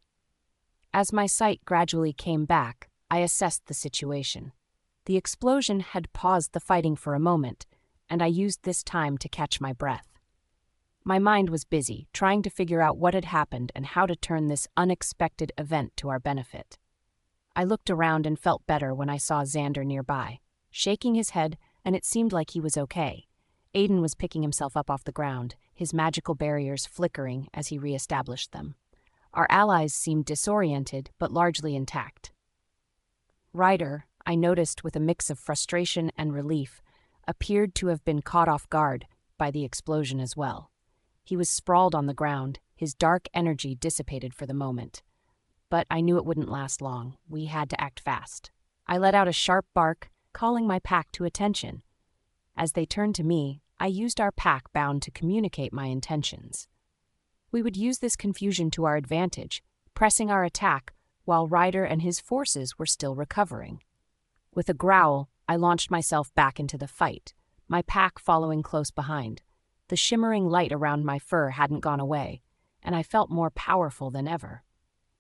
S1: As my sight gradually came back, I assessed the situation. The explosion had paused the fighting for a moment, and I used this time to catch my breath. My mind was busy, trying to figure out what had happened and how to turn this unexpected event to our benefit. I looked around and felt better when I saw Xander nearby, shaking his head, and it seemed like he was okay. Aiden was picking himself up off the ground, his magical barriers flickering as he re-established them. Our allies seemed disoriented, but largely intact. Ryder, I noticed with a mix of frustration and relief, appeared to have been caught off guard by the explosion as well. He was sprawled on the ground, his dark energy dissipated for the moment. But I knew it wouldn't last long. We had to act fast. I let out a sharp bark, calling my pack to attention. As they turned to me, I used our pack bound to communicate my intentions. We would use this confusion to our advantage, pressing our attack while Ryder and his forces were still recovering. With a growl, I launched myself back into the fight, my pack following close behind. The shimmering light around my fur hadn't gone away, and I felt more powerful than ever.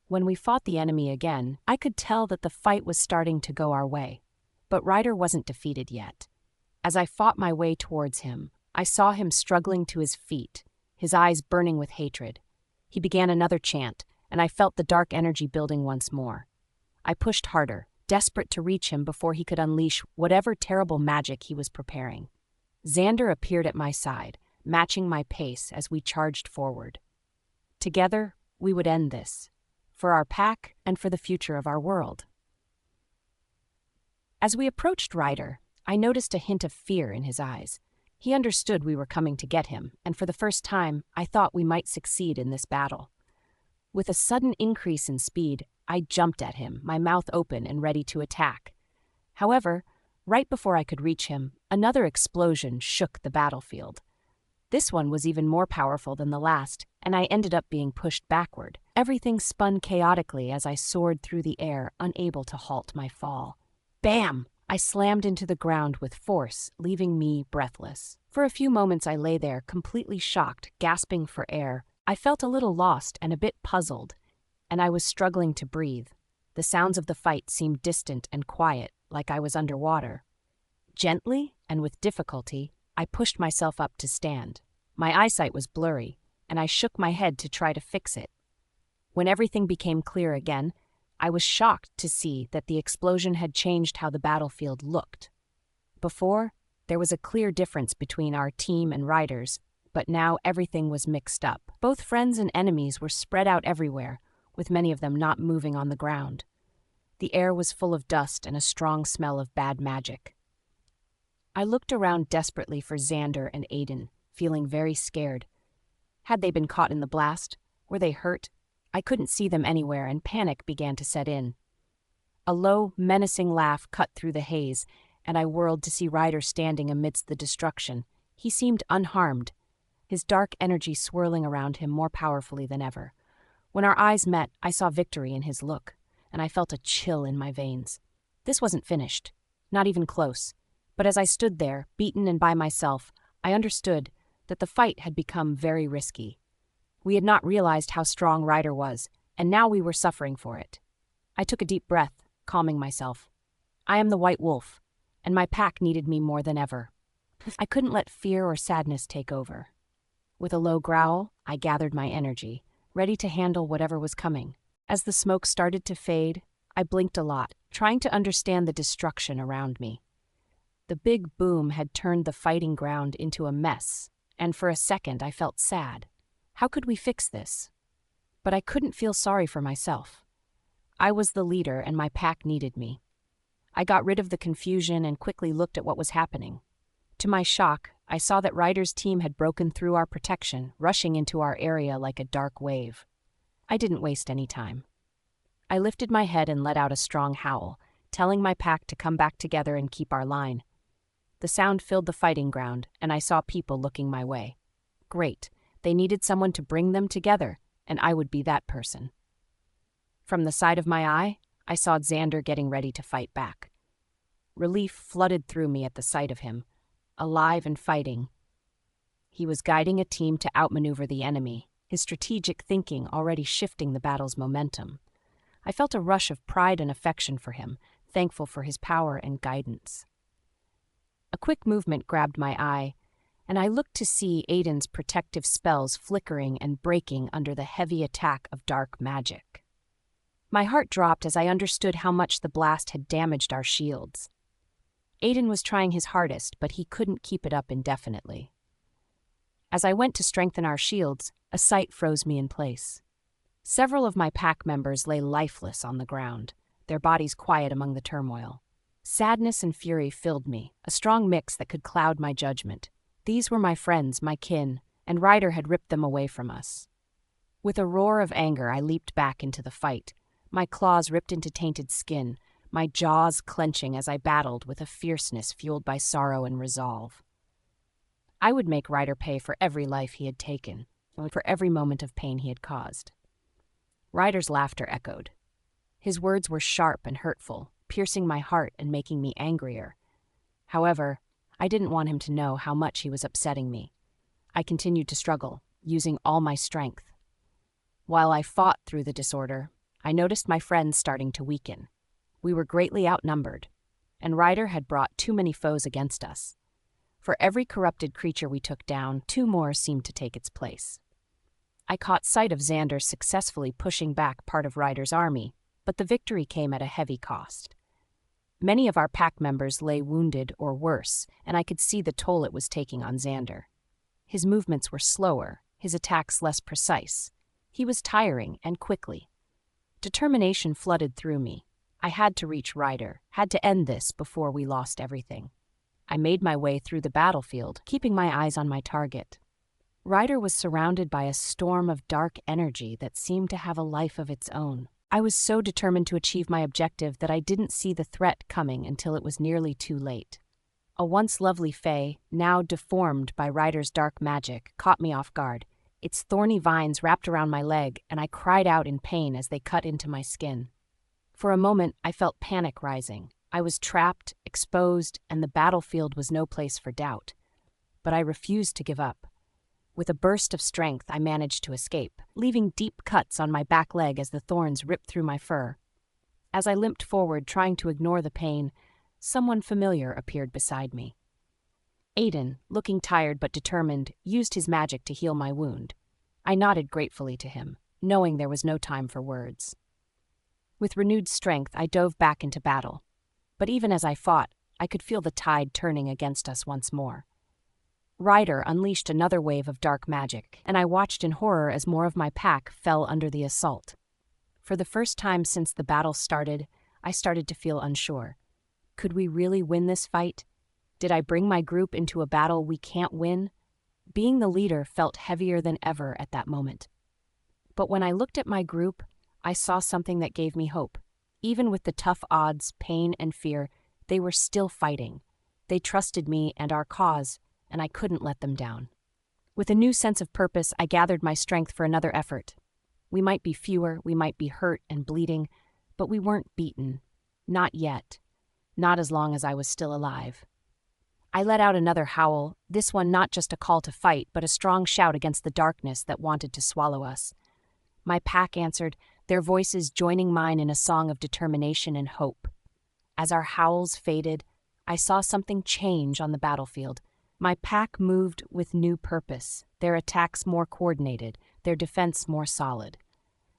S1: When we fought the enemy again, I could tell that the fight was starting to go our way. But Ryder wasn't defeated yet. As I fought my way towards him, I saw him struggling to his feet, his eyes burning with hatred. He began another chant, and I felt the dark energy building once more. I pushed harder, desperate to reach him before he could unleash whatever terrible magic he was preparing. Xander appeared at my side, matching my pace as we charged forward. Together, we would end this, for our pack and for the future of our world. As we approached Ryder, I noticed a hint of fear in his eyes. He understood we were coming to get him, and for the first time, I thought we might succeed in this battle. With a sudden increase in speed, I jumped at him, my mouth open and ready to attack. However, right before I could reach him, another explosion shook the battlefield. This one was even more powerful than the last, and I ended up being pushed backward. Everything spun chaotically as I soared through the air, unable to halt my fall. Bam! I slammed into the ground with force, leaving me breathless. For a few moments I lay there, completely shocked, gasping for air. I felt a little lost and a bit puzzled, and I was struggling to breathe. The sounds of the fight seemed distant and quiet, like I was underwater. Gently and with difficulty, I pushed myself up to stand. My eyesight was blurry, and I shook my head to try to fix it. When everything became clear again, I was shocked to see that the explosion had changed how the battlefield looked. Before, there was a clear difference between our team and Ryder's, but now everything was mixed up. Both friends and enemies were spread out everywhere, with many of them not moving on the ground. The air was full of dust and a strong smell of bad magic. I looked around desperately for Xander and Aiden, feeling very scared. Had they been caught in the blast? Were they hurt? I couldn't see them anywhere, and panic began to set in. A low, menacing laugh cut through the haze, and I whirled to see Ryder standing amidst the destruction. He seemed unharmed, his dark energy swirling around him more powerfully than ever. When our eyes met, I saw victory in his look, and I felt a chill in my veins. This wasn't finished, not even close, but as I stood there, beaten and by myself, I understood that the fight had become very risky. We had not realized how strong Ryder was, and now we were suffering for it. I took a deep breath, calming myself. I am the White Wolf, and my pack needed me more than ever. I couldn't let fear or sadness take over. With a low growl, I gathered my energy, ready to handle whatever was coming. As the smoke started to fade, I blinked a lot, trying to understand the destruction around me. The big boom had turned the fighting ground into a mess, and for a second I felt sad. How could we fix this? But I couldn't feel sorry for myself. I was the leader and my pack needed me. I got rid of the confusion and quickly looked at what was happening. To my shock, I saw that Ryder's team had broken through our protection, rushing into our area like a dark wave. I didn't waste any time. I lifted my head and let out a strong howl, telling my pack to come back together and keep our line. The sound filled the fighting ground, and I saw people looking my way. Great, they needed someone to bring them together, and I would be that person. From the side of my eye, I saw Xander getting ready to fight back. Relief flooded through me at the sight of him, alive and fighting. He was guiding a team to outmaneuver the enemy, his strategic thinking already shifting the battle's momentum. I felt a rush of pride and affection for him, thankful for his power and guidance. A quick movement grabbed my eye, and I looked to see Aiden's protective spells flickering and breaking under the heavy attack of dark magic. My heart dropped as I understood how much the blast had damaged our shields. Aiden was trying his hardest, but he couldn't keep it up indefinitely. As I went to strengthen our shields, a sight froze me in place. Several of my pack members lay lifeless on the ground, their bodies quiet among the turmoil. Sadness and fury filled me, a strong mix that could cloud my judgment. These were my friends, my kin, and Ryder had ripped them away from us. With a roar of anger, I leaped back into the fight, my claws ripped into tainted skin, my jaws clenching as I battled with a fierceness fueled by sorrow and resolve. I would make Ryder pay for every life he had taken, for every moment of pain he had caused. Ryder's laughter echoed. His words were sharp and hurtful, piercing my heart and making me angrier. However, I didn't want him to know how much he was upsetting me. I continued to struggle, using all my strength. While I fought through the disorder, I noticed my friends starting to weaken. We were greatly outnumbered, and Ryder had brought too many foes against us. For every corrupted creature we took down, 2 more seemed to take its place. I caught sight of Xander successfully pushing back part of Ryder's army, but the victory came at a heavy cost. Many of our pack members lay wounded or worse, and I could see the toll it was taking on Xander. His movements were slower, his attacks less precise. He was tiring, and quickly. Determination flooded through me. I had to reach Ryder, had to end this before we lost everything. I made my way through the battlefield, keeping my eyes on my target. Ryder was surrounded by a storm of dark energy that seemed to have a life of its own. I was so determined to achieve my objective that I didn't see the threat coming until it was nearly too late. A once lovely fae, now deformed by Ryder's dark magic, caught me off guard. Its thorny vines wrapped around my leg, and I cried out in pain as they cut into my skin. For a moment, I felt panic rising. I was trapped, exposed, and the battlefield was no place for doubt. But I refused to give up. With a burst of strength, I managed to escape, leaving deep cuts on my back leg as the thorns ripped through my fur. As I limped forward, trying to ignore the pain, someone familiar appeared beside me. Aiden, looking tired but determined, used his magic to heal my wound. I nodded gratefully to him, knowing there was no time for words. With renewed strength, I dove back into battle. But even as I fought, I could feel the tide turning against us once more. Ryder unleashed another wave of dark magic, and I watched in horror as more of my pack fell under the assault. For the first time since the battle started, I started to feel unsure. Could we really win this fight? Did I bring my group into a battle we can't win? Being the leader felt heavier than ever at that moment. But when I looked at my group, I saw something that gave me hope. Even with the tough odds, pain, and fear, they were still fighting. They trusted me and our cause, and I couldn't let them down. With a new sense of purpose, I gathered my strength for another effort. We might be fewer, we might be hurt and bleeding, but we weren't beaten. Not yet. Not as long as I was still alive. I let out another howl, this one not just a call to fight, but a strong shout against the darkness that wanted to swallow us. My pack answered, their voices joining mine in a song of determination and hope. As our howls faded, I saw something change on the battlefield. My pack moved with new purpose, their attacks more coordinated, their defense more solid.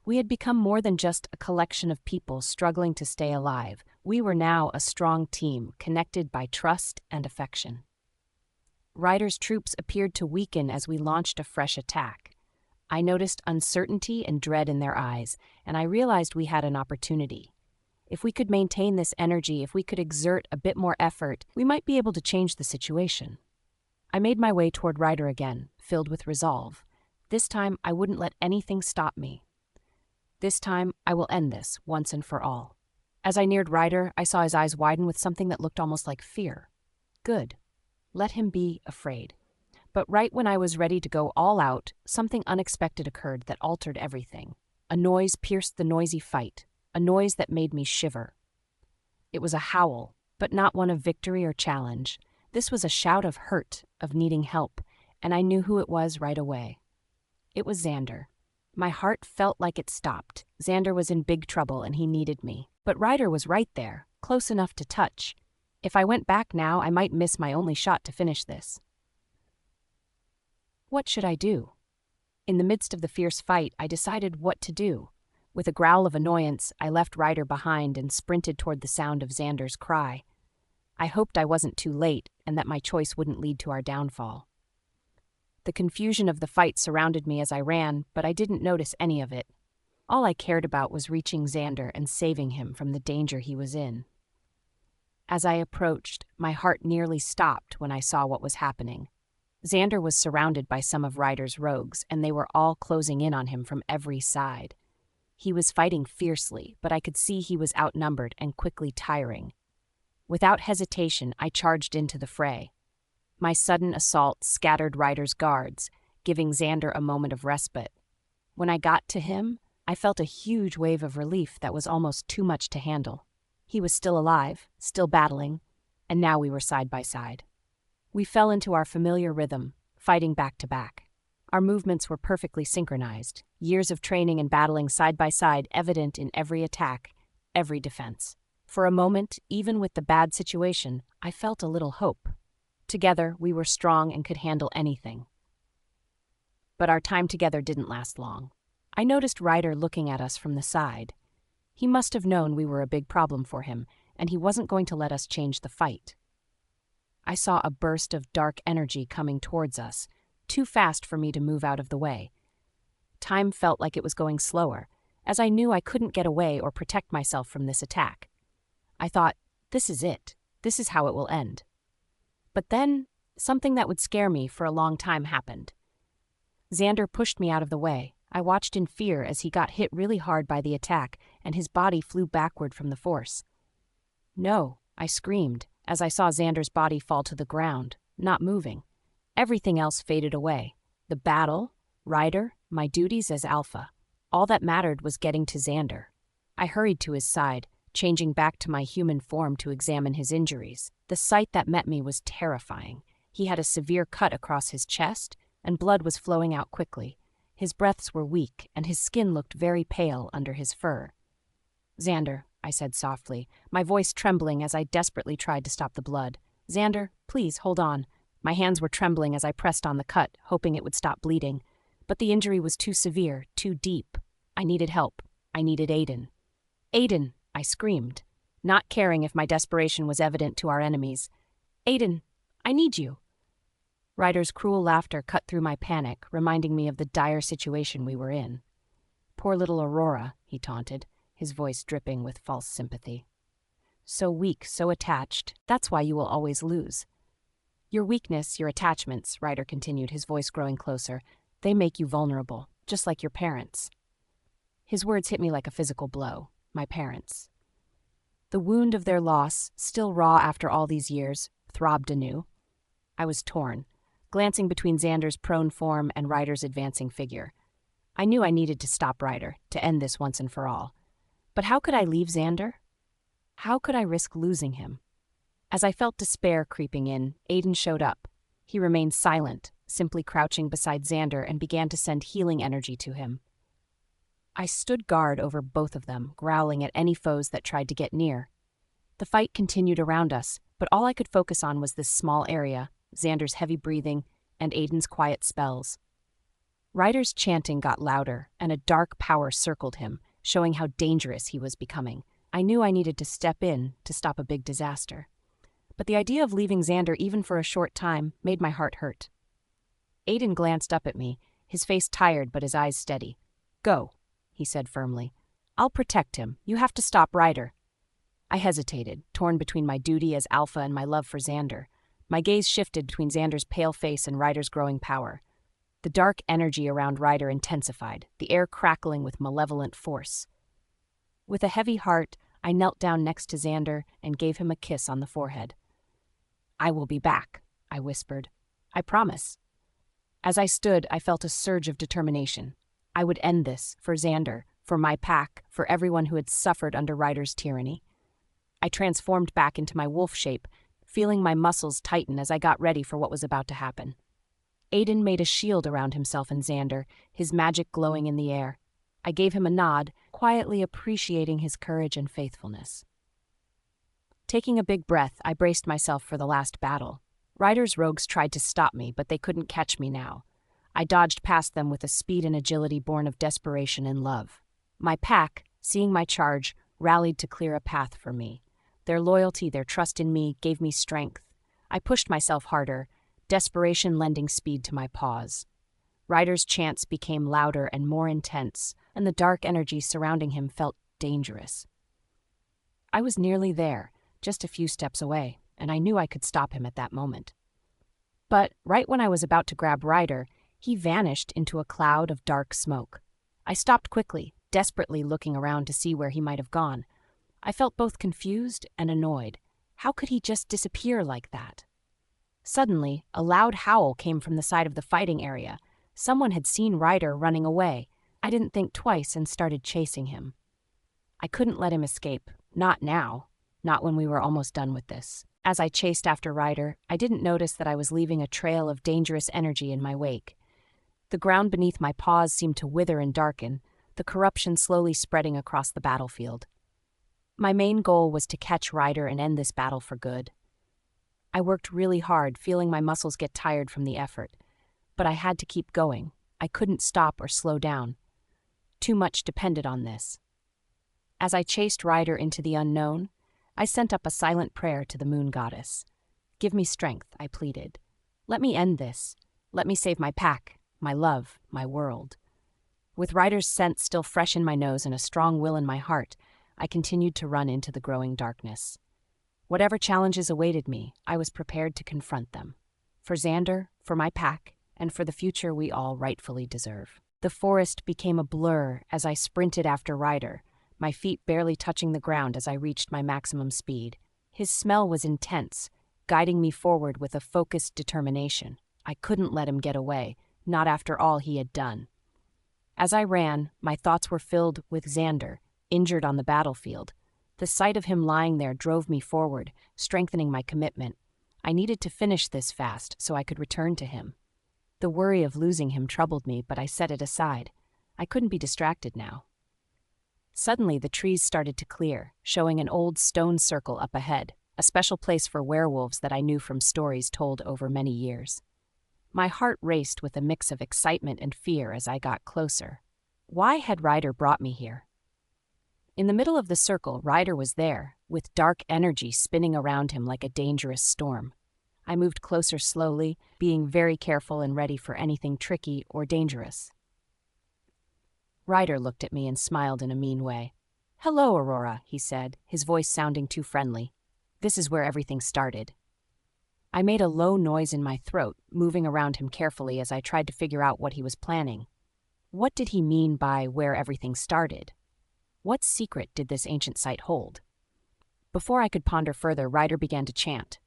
S1: We had become more than just a collection of people struggling to stay alive. We were now a strong team, connected by trust and affection. Ryder's troops appeared to weaken as we launched a fresh attack. I noticed uncertainty and dread in their eyes, and I realized we had an opportunity. If we could maintain this energy, if we could exert a bit more effort, we might be able to change the situation. I made my way toward Ryder again, filled with resolve. This time, I wouldn't let anything stop me. This time, I will end this, once and for all. As I neared Ryder, I saw his eyes widen with something that looked almost like fear. Good. Let him be afraid. But right when I was ready to go all out, something unexpected occurred that altered everything. A noise pierced the noisy fight, a noise that made me shiver. It was a howl, but not one of victory or challenge. This was a shout of hurt, of needing help, and I knew who it was right away. It was Xander. My heart felt like it stopped. Xander was in big trouble and he needed me. But Ryder was right there, close enough to touch. If I went back now, I might miss my only shot to finish this. What should I do? In the midst of the fierce fight, I decided what to do. With a growl of annoyance, I left Ryder behind and sprinted toward the sound of Xander's cry. I hoped I wasn't too late and that my choice wouldn't lead to our downfall. The confusion of the fight surrounded me as I ran, but I didn't notice any of it. All I cared about was reaching Xander and saving him from the danger he was in. As I approached, my heart nearly stopped when I saw what was happening. Xander was surrounded by some of Ryder's rogues, and they were all closing in on him from every side. He was fighting fiercely, but I could see he was outnumbered and quickly tiring. Without hesitation, I charged into the fray. My sudden assault scattered Ryder's guards, giving Xander a moment of respite. When I got to him, I felt a huge wave of relief that was almost too much to handle. He was still alive, still battling, and now we were side by side. We fell into our familiar rhythm, fighting back to back. Our movements were perfectly synchronized, years of training and battling side by side evident in every attack, every defense. For a moment, even with the bad situation, I felt a little hope. Together, we were strong and could handle anything. But our time together didn't last long. I noticed Ryder looking at us from the side. He must have known we were a big problem for him, and he wasn't going to let us change the fight. I saw a burst of dark energy coming towards us, too fast for me to move out of the way. Time felt like it was going slower, as I knew I couldn't get away or protect myself from this attack. I thought, this is it. This is how it will end. But then, something that would scare me for a long time happened. Xander pushed me out of the way. I watched in fear as he got hit really hard by the attack, and his body flew backward from the force. No, I screamed, as I saw Xander's body fall to the ground, not moving. Everything else faded away. The battle, Ryder, my duties as Alpha. All that mattered was getting to Xander. I hurried to his side, changing back to my human form to examine his injuries. The sight that met me was terrifying. He had a severe cut across his chest, and blood was flowing out quickly. His breaths were weak, and his skin looked very pale under his fur. "Xander," I said softly, my voice trembling as I desperately tried to stop the blood. "Xander, please, hold on." My hands were trembling as I pressed on the cut, hoping it would stop bleeding. But the injury was too severe, too deep. I needed help. I needed Aiden. "Aiden!" I screamed, not caring if my desperation was evident to our enemies. "Aiden, I need you." Ryder's cruel laughter cut through my panic, reminding me of the dire situation we were in. "Poor little Aurora," he taunted, his voice dripping with false sympathy. "So weak, so attached. That's why you will always lose." "Your weakness, your attachments," Ryder continued, his voice growing closer, "they make you vulnerable, just like your parents." His words hit me like a physical blow. My parents. The wound of their loss, still raw after all these years, throbbed anew. I was torn, glancing between Xander's prone form and Ryder's advancing figure. I knew I needed to stop Ryder, to end this once and for all. But how could I leave Xander? How could I risk losing him? As I felt despair creeping in, Aiden showed up. He remained silent, simply crouching beside Xander, and began to send healing energy to him. I stood guard over both of them, growling at any foes that tried to get near. The fight continued around us, but all I could focus on was this small area, Xander's heavy breathing, and Aiden's quiet spells. Ryder's chanting got louder, and a dark power circled him, showing how dangerous he was becoming. I knew I needed to step in to stop a big disaster. But the idea of leaving Xander even for a short time made my heart hurt. Aiden glanced up at me, his face tired but his eyes steady. "Go," he said firmly. "I'll protect him. You have to stop Ryder." I hesitated, torn between my duty as alpha and my love for Xander. My gaze shifted between Xander's pale face and Ryder's growing power. The dark energy around Ryder intensified, the air crackling with malevolent force. With a heavy heart, I knelt down next to Xander and gave him a kiss on the forehead. "I will be back," I whispered. "I promise." As I stood, I felt a surge of determination. I would end this, for Xander, for my pack, for everyone who had suffered under Ryder's tyranny. I transformed back into my wolf shape, feeling my muscles tighten as I got ready for what was about to happen. Aiden made a shield around himself and Xander, his magic glowing in the air. I gave him a nod, quietly appreciating his courage and faithfulness. Taking a big breath, I braced myself for the last battle. Ryder's rogues tried to stop me, but they couldn't catch me now. I dodged past them with a speed and agility born of desperation and love. My pack, seeing my charge, rallied to clear a path for me. Their loyalty, their trust in me, gave me strength. I pushed myself harder, desperation lending speed to my paws. Ryder's chants became louder and more intense, and the dark energy surrounding him felt dangerous. I was nearly there, just a few steps away, and I knew I could stop him at that moment. But right when I was about to grab Ryder, he vanished into a cloud of dark smoke. I stopped quickly, desperately looking around to see where he might have gone. I felt both confused and annoyed. How could he just disappear like that? Suddenly, a loud howl came from the side of the fighting area. Someone had seen Ryder running away. I didn't think twice and started chasing him. I couldn't let him escape. Not now. Not when we were almost done with this. As I chased after Ryder, I didn't notice that I was leaving a trail of dangerous energy in my wake. The ground beneath my paws seemed to wither and darken, the corruption slowly spreading across the battlefield. My main goal was to catch Ryder and end this battle for good. I worked really hard, feeling my muscles get tired from the effort. But I had to keep going. I couldn't stop or slow down. Too much depended on this. As I chased Ryder into the unknown, I sent up a silent prayer to the moon goddess. "Give me strength," I pleaded. "Let me end this. Let me save my pack, my love, my world." With Ryder's scent still fresh in my nose and a strong will in my heart, I continued to run into the growing darkness. Whatever challenges awaited me, I was prepared to confront them. For Xander, for my pack, and for the future we all rightfully deserve. The forest became a blur as I sprinted after Ryder, my feet barely touching the ground as I reached my maximum speed. His smell was intense, guiding me forward with a focused determination. I couldn't let him get away, not after all he had done. As I ran, my thoughts were filled with Xander, injured on the battlefield. The sight of him lying there drove me forward, strengthening my commitment. I needed to finish this fast so I could return to him. The worry of losing him troubled me, but I set it aside. I couldn't be distracted now. Suddenly, the trees started to clear, showing an old stone circle up ahead, a special place for werewolves that I knew from stories told over many years. My heart raced with a mix of excitement and fear as I got closer. Why had Ryder brought me here? In the middle of the circle, Ryder was there, with dark energy spinning around him like a dangerous storm. I moved closer slowly, being very careful and ready for anything tricky or dangerous. Ryder looked at me and smiled in a mean way. "Hello, Aurora," he said, his voice sounding too friendly. "This is where everything started." I made a low noise in my throat, moving around him carefully as I tried to figure out what he was planning. What did he mean by where everything started? What secret did this ancient site hold? Before I could ponder further, Ryder began to chant.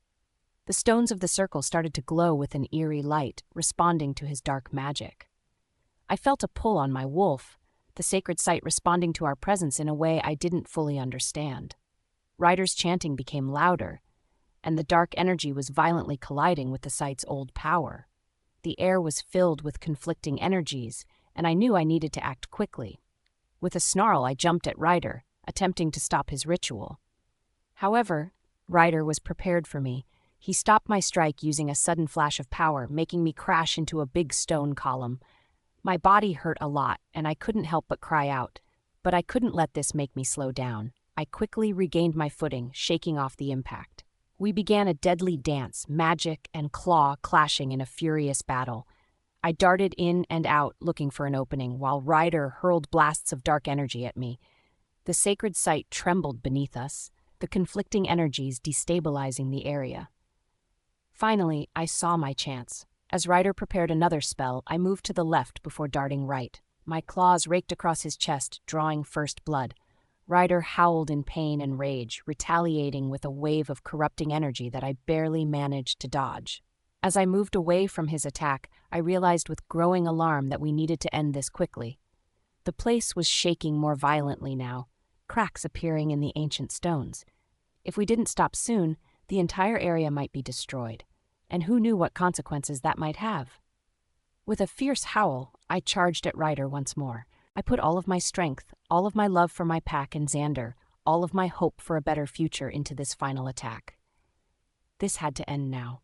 S1: The stones of the circle started to glow with an eerie light, responding to his dark magic. I felt a pull on my wolf, the sacred site responding to our presence in a way I didn't fully understand. Ryder's chanting became louder, and the dark energy was violently colliding with the site's old power. The air was filled with conflicting energies, and I knew I needed to act quickly. With a snarl, I jumped at Ryder, attempting to stop his ritual. However, Ryder was prepared for me. He stopped my strike using a sudden flash of power, making me crash into a big stone column. My body hurt a lot, and I couldn't help but cry out. But I couldn't let this make me slow down. I quickly regained my footing, shaking off the impact. We began a deadly dance, magic and claw clashing in a furious battle. I darted in and out, looking for an opening, while Ryder hurled blasts of dark energy at me. The sacred site trembled beneath us, the conflicting energies destabilizing the area. Finally, I saw my chance. As Ryder prepared another spell, I moved to the left before darting right. My claws raked across his chest, drawing first blood. Ryder howled in pain and rage, retaliating with a wave of corrupting energy that I barely managed to dodge. As I moved away from his attack, I realized with growing alarm that we needed to end this quickly. The place was shaking more violently now, cracks appearing in the ancient stones. If we didn't stop soon, the entire area might be destroyed, and who knew what consequences that might have. With a fierce howl, I charged at Ryder once more. I put all of my strength, all of my love for my pack and Xander, all of my hope for a better future into this final attack. This had to end now.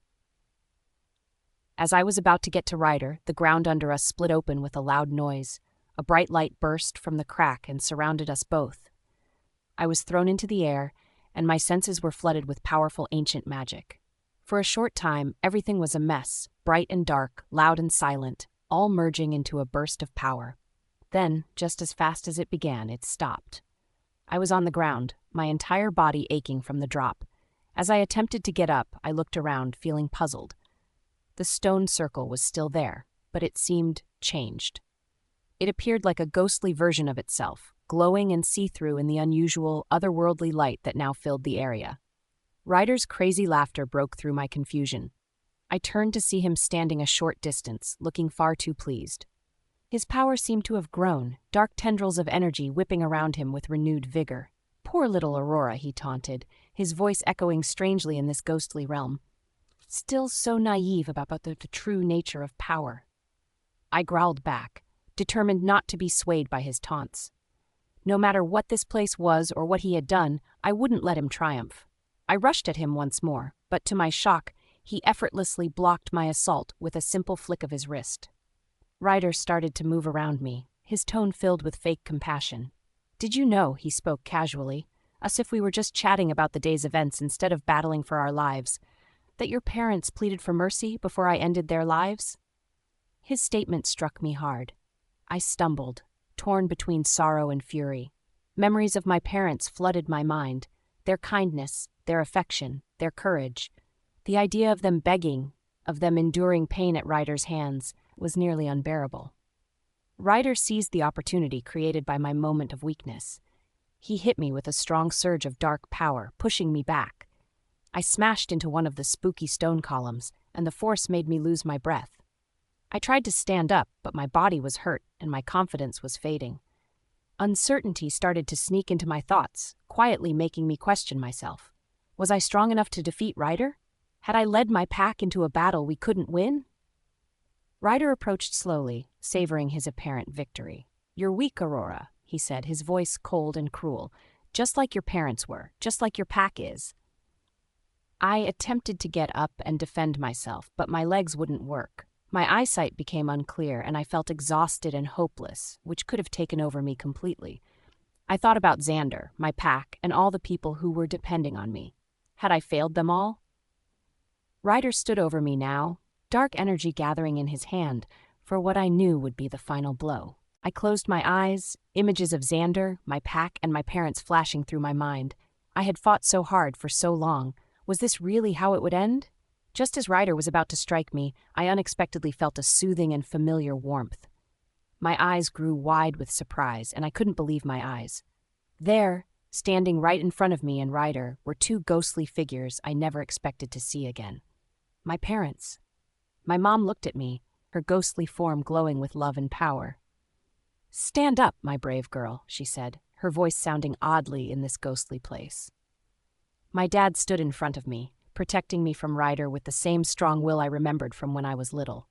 S1: As I was about to get to Ryder, the ground under us split open with a loud noise. A bright light burst from the crack and surrounded us both. I was thrown into the air, and my senses were flooded with powerful ancient magic. For a short time, everything was a mess, bright and dark, loud and silent, all merging into a burst of power. Then, just as fast as it began, it stopped. I was on the ground, my entire body aching from the drop. As I attempted to get up, I looked around, feeling puzzled. The stone circle was still there, but it seemed changed. It appeared like a ghostly version of itself, glowing and see-through in the unusual, otherworldly light that now filled the area. Ryder's crazy laughter broke through my confusion. I turned to see him standing a short distance, looking far too pleased. His power seemed to have grown, dark tendrils of energy whipping around him with renewed vigor. "Poor little Aurora," he taunted, his voice echoing strangely in this ghostly realm. "Still so naive about the true nature of power." I growled back, determined not to be swayed by his taunts. No matter what this place was or what he had done, I wouldn't let him triumph. I rushed at him once more, but to my shock, he effortlessly blocked my assault with a simple flick of his wrist. Ryder started to move around me, his tone filled with fake compassion. "Did you know," he spoke casually, as if we were just chatting about the day's events instead of battling for our lives, "that your parents pleaded for mercy before I ended their lives?" His statement struck me hard. I stumbled, torn between sorrow and fury. Memories of my parents flooded my mind, their kindness, their affection, their courage. The idea of them begging, of them enduring pain at Ryder's hands, was nearly unbearable. Ryder seized the opportunity created by my moment of weakness. He hit me with a strong surge of dark power, pushing me back. I smashed into one of the spooky stone columns, and the force made me lose my breath. I tried to stand up, but my body was hurt, and my confidence was fading. Uncertainty started to sneak into my thoughts, quietly making me question myself. Was I strong enough to defeat Ryder? Had I led my pack into a battle we couldn't win? Ryder approached slowly, savoring his apparent victory. "You're weak, Aurora," he said, his voice cold and cruel. "Just like your parents were, just like your pack is." I attempted to get up and defend myself, but my legs wouldn't work. My eyesight became unclear, and I felt exhausted and hopeless, which could have taken over me completely. I thought about Xander, my pack, and all the people who were depending on me. Had I failed them all? Ryder stood over me now, dark energy gathering in his hand, for what I knew would be the final blow. I closed my eyes, images of Xander, my pack, and my parents flashing through my mind. I had fought so hard for so long. Was this really how it would end? Just as Ryder was about to strike me, I unexpectedly felt a soothing and familiar warmth. My eyes grew wide with surprise, and I couldn't believe my eyes. There, standing right in front of me and Ryder, were two ghostly figures I never expected to see again. My parents. My mom looked at me, her ghostly form glowing with love and power. "Stand up, my brave girl," she said, her voice sounding oddly in this ghostly place. My dad stood in front of me, protecting me from Ryder with the same strong will I remembered from when I was little.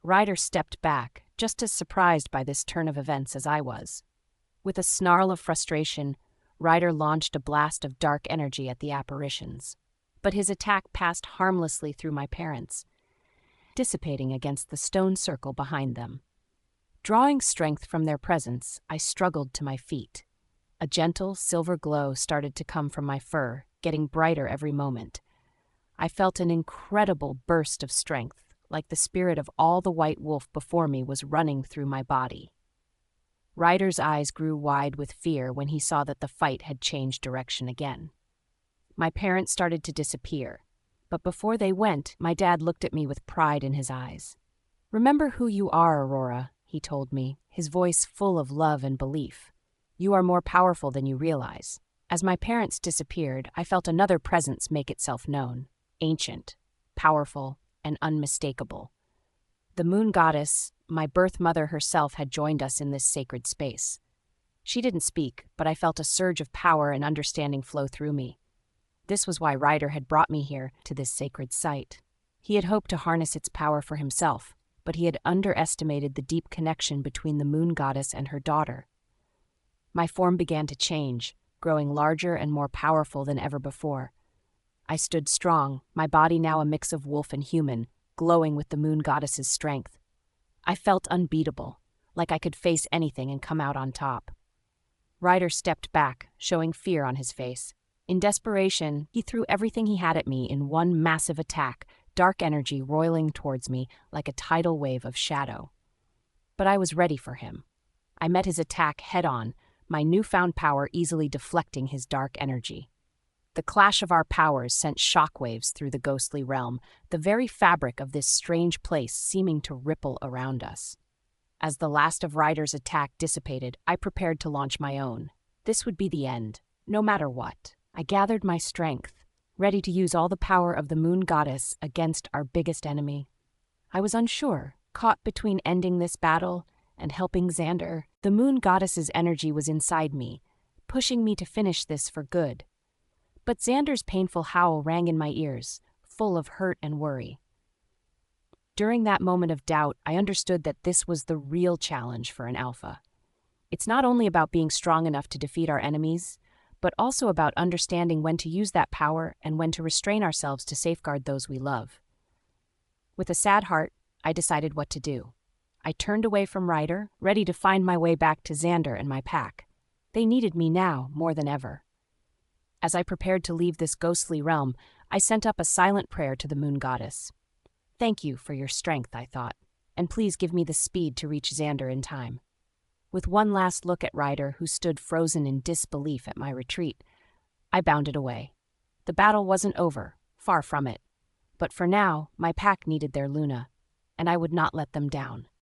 S1: Ryder stepped back, just as surprised by this turn of events as I was. With a snarl of frustration, Ryder launched a blast of dark energy at the apparitions. But his attack passed harmlessly through my parents, dissipating against the stone circle behind them. Drawing strength from their presence, I struggled to my feet. A gentle, silver glow started to come from my fur, getting brighter every moment. I felt an incredible burst of strength, like the spirit of all the white wolf before me was running through my body. Ryder's eyes grew wide with fear when he saw that the fight had changed direction again. My parents started to disappear, but before they went, my dad looked at me with pride in his eyes. "Remember who you are, Aurora," he told me, his voice full of love and belief. "You are more powerful than you realize." As my parents disappeared, I felt another presence make itself known, ancient, powerful, and unmistakable. The moon goddess, my birth mother herself, had joined us in this sacred space. She didn't speak, but I felt a surge of power and understanding flow through me. This was why Ryder had brought me here, to this sacred site. He had hoped to harness its power for himself, but he had underestimated the deep connection between the moon goddess and her daughter. My form began to change, growing larger and more powerful than ever before. I stood strong, my body now a mix of wolf and human, glowing with the moon goddess's strength. I felt unbeatable, like I could face anything and come out on top. Ryder stepped back, showing fear on his face. In desperation, he threw everything he had at me in one massive attack, dark energy roiling towards me like a tidal wave of shadow. But I was ready for him. I met his attack head-on, my newfound power easily deflecting his dark energy. The clash of our powers sent shockwaves through the ghostly realm, the very fabric of this strange place seeming to ripple around us. As the last of Ryder's attack dissipated, I prepared to launch my own. This would be the end, no matter what. I gathered my strength, ready to use all the power of the moon goddess against our biggest enemy. I was unsure, caught between ending this battle and helping Xander. The moon goddess's energy was inside me, pushing me to finish this for good. But Xander's painful howl rang in my ears, full of hurt and worry. During that moment of doubt, I understood that this was the real challenge for an alpha. It's not only about being strong enough to defeat our enemies, but also about understanding when to use that power and when to restrain ourselves to safeguard those we love. With a sad heart, I decided what to do. I turned away from Ryder, ready to find my way back to Xander and my pack. They needed me now more than ever. As I prepared to leave this ghostly realm, I sent up a silent prayer to the moon goddess. "Thank you for your strength," I thought, "and please give me the speed to reach Xander in time." With one last look at Ryder, who stood frozen in disbelief at my retreat, I bounded away. The battle wasn't over, far from it. But for now, my pack needed their Luna, and I would not let them down.